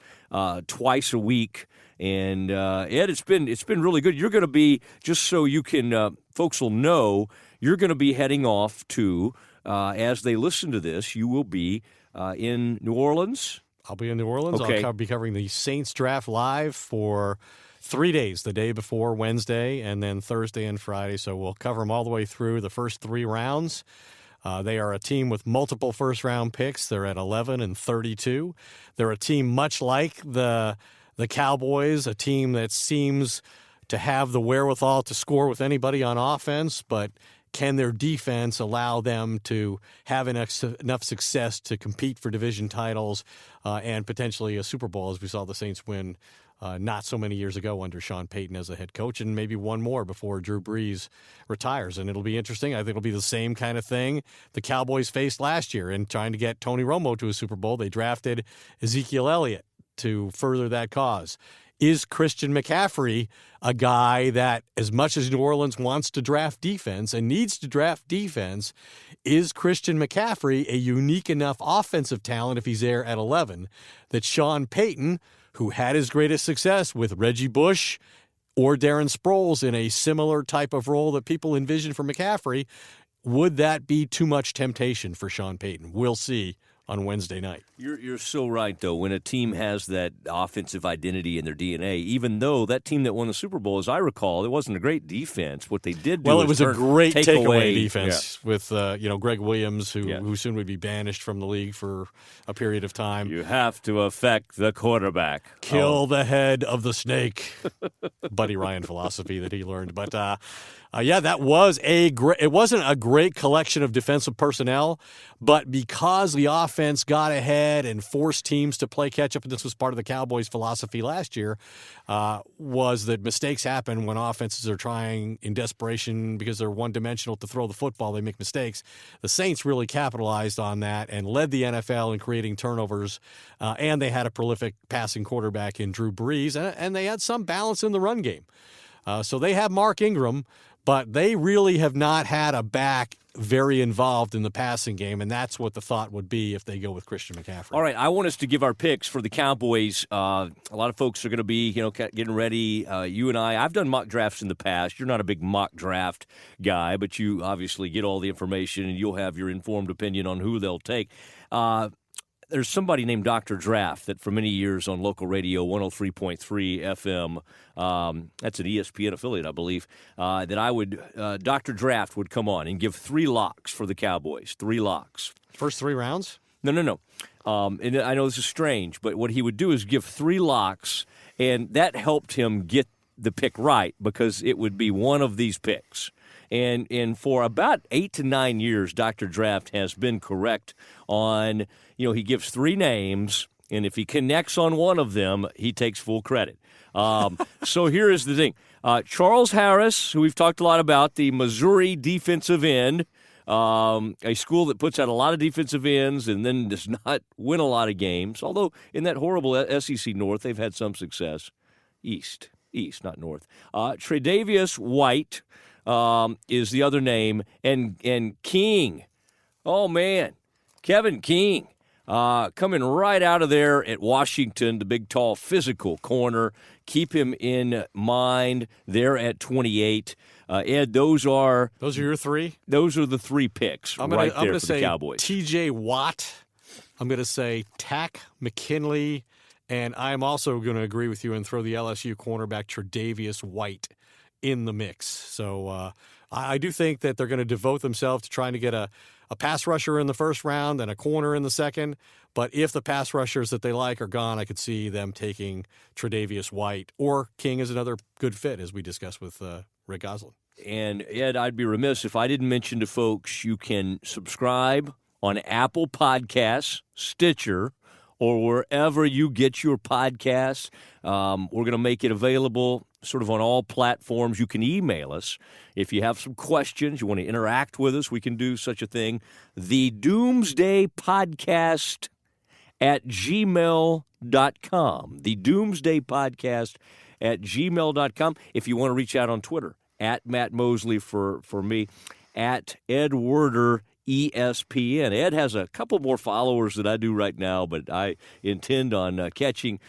twice a week. And Ed, it's been really good. You're going to be, just so you can, folks will know, you're going to be heading off to, as they listen to this, you will be in New Orleans. I'll be in New Orleans. Okay. I'll be covering the Saints draft live for 3 days, the day before Wednesday, and then Thursday and Friday. So we'll cover them all the way through the first 3 rounds. They are a team with multiple first-round picks. They're at 11 and 32. They're a team much like the Cowboys, a team that seems to have the wherewithal to score with anybody on offense, but can their defense allow them to have enough success to compete for division titles and potentially a Super Bowl, as we saw the Saints win not so many years ago under Sean Payton as a head coach, and maybe one more before Drew Brees retires. And it'll be interesting. I think it'll be the same kind of thing the Cowboys faced last year in trying to get Tony Romo to a Super Bowl. They drafted Ezekiel Elliott to further that cause. Is Christian McCaffrey a guy that, as much as New Orleans wants to draft defense and needs to draft defense, is Christian McCaffrey a unique enough offensive talent if he's there at 11 that Sean Payton, who had his greatest success with Reggie Bush or Darren Sproles in a similar type of role that people envision for McCaffrey, would that be too much temptation for Sean Payton? We'll see on Wednesday night. You're so right, though. When a team has that offensive identity in their DNA, even though that team that won the Super Bowl, as I recall, it wasn't a great defense. What they did do it was a great takeaway defense with Greg Williams, who soon would be banished from the league for a period of time. You have to affect the quarterback. Kill the head of the snake. Buddy Ryan philosophy that he learned. But, that was it wasn't a great collection of defensive personnel, but because the offense got ahead and forced teams to play catch-up, and this was part of the Cowboys' philosophy last year, was that mistakes happen when offenses are trying in desperation because they're one-dimensional to throw the football. They make mistakes. The Saints really capitalized on that and led the NFL in creating turnovers, and they had a prolific passing quarterback in Drew Brees, and they had some balance in the run game. So they have Mark Ingram, but they really have not had a back very involved in the passing game, and that's what the thought would be if they go with Christian McCaffrey. All right, I want us to give our picks for the Cowboys. A lot of folks are going to be, getting ready. You and I've done mock drafts in the past. You're not a big mock draft guy, but you obviously get all the information, and you'll have your informed opinion on who they'll take. There's somebody named Dr. Draft that for many years on local radio, 103.3 FM, that's an ESPN affiliate, I believe, Dr. Draft would come on and give 3 locks for the Cowboys. 3 locks. First 3 rounds? No. And I know this is strange, but what he would do is give 3 locks, and that helped him get the pick right because it would be one of these picks. And for about 8 to 9 years, Dr. Draft has been correct on, he gives 3 names, and if he connects on one of them, he takes full credit. So here is the thing. Charles Harris, who we've talked a lot about, the Missouri defensive end, a school that puts out a lot of defensive ends and then does not win a lot of games, although in that horrible SEC North, they've had some success. East, not North. Tre'Davious White is the other name, and King. Oh, man. Kevin King coming right out of there at Washington, the big, tall, physical corner. Keep him in mind there at 28. Ed, those are your 3? Those are the 3 picks there for the Cowboys. TJ Watt. I'm going to say Tack McKinley. And I'm also going to agree with you and throw the LSU cornerback Tre'Davious White in the mix. So I do think that they're going to devote themselves to trying to get a pass rusher in the first round and a corner in the second. But if the pass rushers that they like are gone, I could see them taking Tre'Davious White, or King is another good fit, as we discussed with Rick Gosselin. And, Ed, I'd be remiss if I didn't mention to folks you can subscribe on Apple Podcasts, Stitcher, or wherever you get your podcasts. We're going to make it available sort of on all platforms. You can email us. If you have some questions, you want to interact with us, we can do such a thing. The Doomsday Podcast at gmail.com. The Doomsday Podcast at gmail.com. If you want to reach out on Twitter, at Matt Mosley for me, at Ed Werder ESPN. Ed has a couple more followers than I do right now, but I intend on catching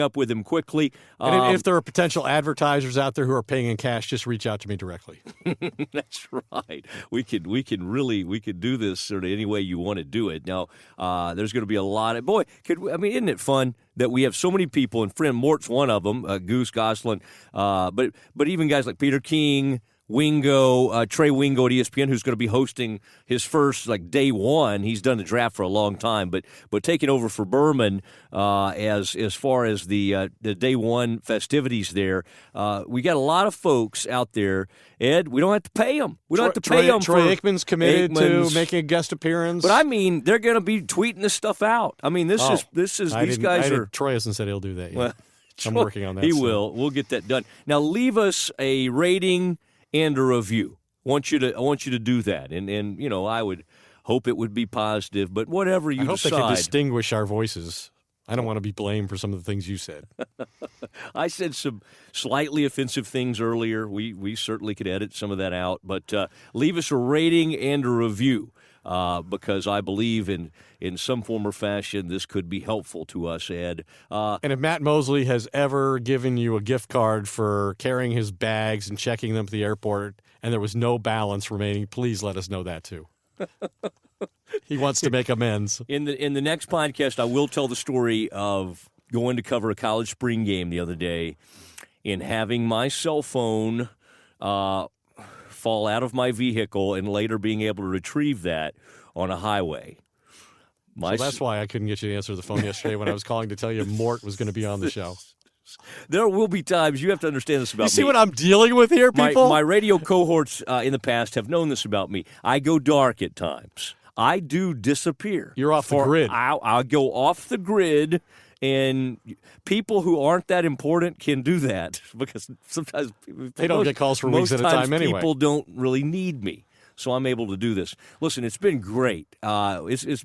up with him quickly. And if there are potential advertisers out there who are paying in cash, just reach out to me directly. That's right. We could do this sort of any way you want to do it. Now, there's going to be a lot of isn't it fun that we have so many people, and friend Mort's one of them, Goose Gosselin, but even guys like Peter King, Wingo, Trey Wingo at ESPN, who's going to be hosting his first day one. He's done the draft for a long time, but taking over for Berman as far as the day one festivities there. We got a lot of folks out there. Ed, we don't have to pay them. We don't have to pay them. Troy Aikman's committed to making a guest appearance. But they're going to be tweeting this stuff out. These guys are. Troy hasn't said he'll do that yet. Well, I'm working on that. He will. We'll get that done. Now leave us a rating and a review. I want you to do that, and I would hope it would be positive, but whatever you decide. I hope they can distinguish our voices. I don't want to be blamed for some of the things you said. I said some slightly offensive things earlier. We certainly could edit some of that out, but leave us a rating and a review. Because I believe in some form or fashion this could be helpful to us, Ed. And if Matt Mosley has ever given you a gift card for carrying his bags and checking them at the airport and there was no balance remaining, please let us know that too. He wants to make amends. In the next podcast, I will tell the story of going to cover a college spring game the other day and having my cell phone fall out of my vehicle and later being able to retrieve that on a highway. So that's why I couldn't get you to answer the phone yesterday when I was calling to tell you Mort was going to be on the show. There will be times, you have to understand this about me. You see what I'm dealing with here, people? My radio cohorts in the past have known this about me. I go dark at times. I do disappear. You're off the grid. I'll go off the grid, and people who aren't that important can do that because sometimes they don't get calls for weeks at a time anyway. People don't really need me, so I'm able to do this. Listen, it's been great. It's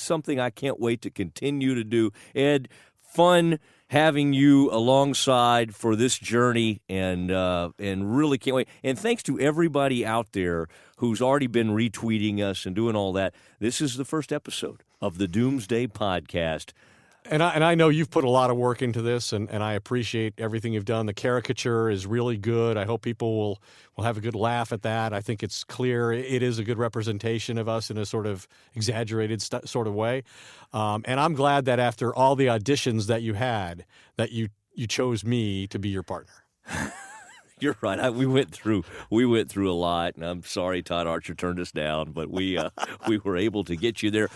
something I can't wait to continue to do. Ed, fun having you alongside for this journey, and really can't wait. And thanks to everybody out there who's already been retweeting us and doing all that. This is the first episode of the Doomsday Podcast. And I know you've put a lot of work into this, and I appreciate everything you've done. The caricature is really good. I hope people will have a good laugh at that. I think it's clear it is a good representation of us in a sort of exaggerated sort of way. And I'm glad that after all the auditions that you had, that you chose me to be your partner. You're right. We went through a lot, and I'm sorry Todd Archer turned us down, but we were able to get you there.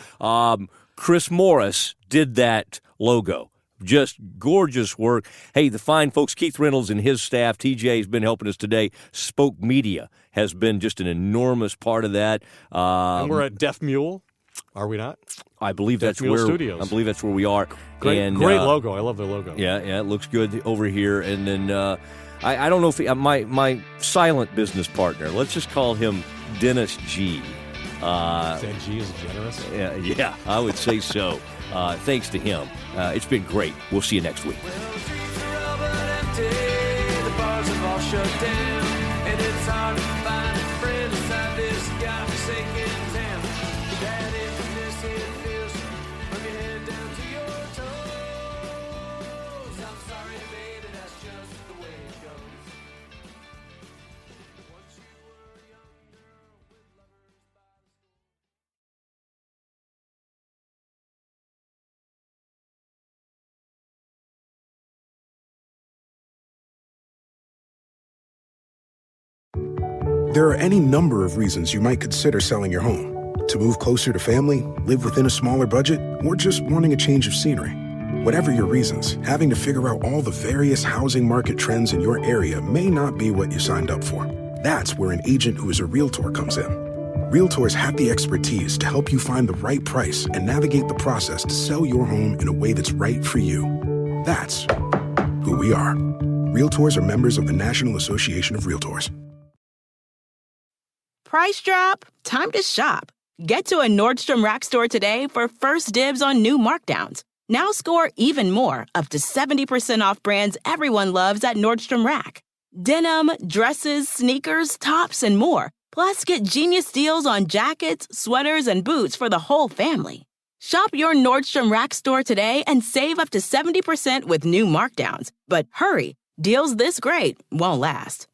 Chris Morris did that logo. Just gorgeous work. Hey, the fine folks, Keith Reynolds and his staff, TJ has been helping us today. Spoke Media has been just an enormous part of that. And we're at Deaf Mule, are we not? I believe Deaf that's Mule where Studios. I believe that's where we are. Great logo. I love the logo. Yeah, it looks good over here. And then I don't know if my silent business partner. Let's just call him Dennis G. Said G is generous? Yeah, I would say so. Thanks to him. It's been great. We'll see you next week. Well, the streets are all but empty, the bars have all shut down, and it's hard to find a friend inside this godforsaken town. That emptiness, it feels from your head down to your toes. I'm sorry, baby, that's just the way it goes. Once you were a young girl with lovers by the There are any number of reasons you might consider selling your home. To move closer to family, live within a smaller budget, or just wanting a change of scenery. Whatever your reasons, having to figure out all the various housing market trends in your area may not be what you signed up for. That's where an agent who is a realtor comes in. Realtors have the expertise to help you find the right price and navigate the process to sell your home in a way that's right for you. That's who we are. Realtors are members of the National Association of Realtors. Price drop? Time to shop. Get to a Nordstrom Rack store today for first dibs on new markdowns. Now score even more, up to 70% off brands everyone loves at Nordstrom Rack. Denim, dresses, sneakers, tops, and more. Plus, get genius deals on jackets, sweaters, and boots for the whole family. Shop your Nordstrom Rack store today and save up to 70% with new markdowns. But hurry, deals this great won't last.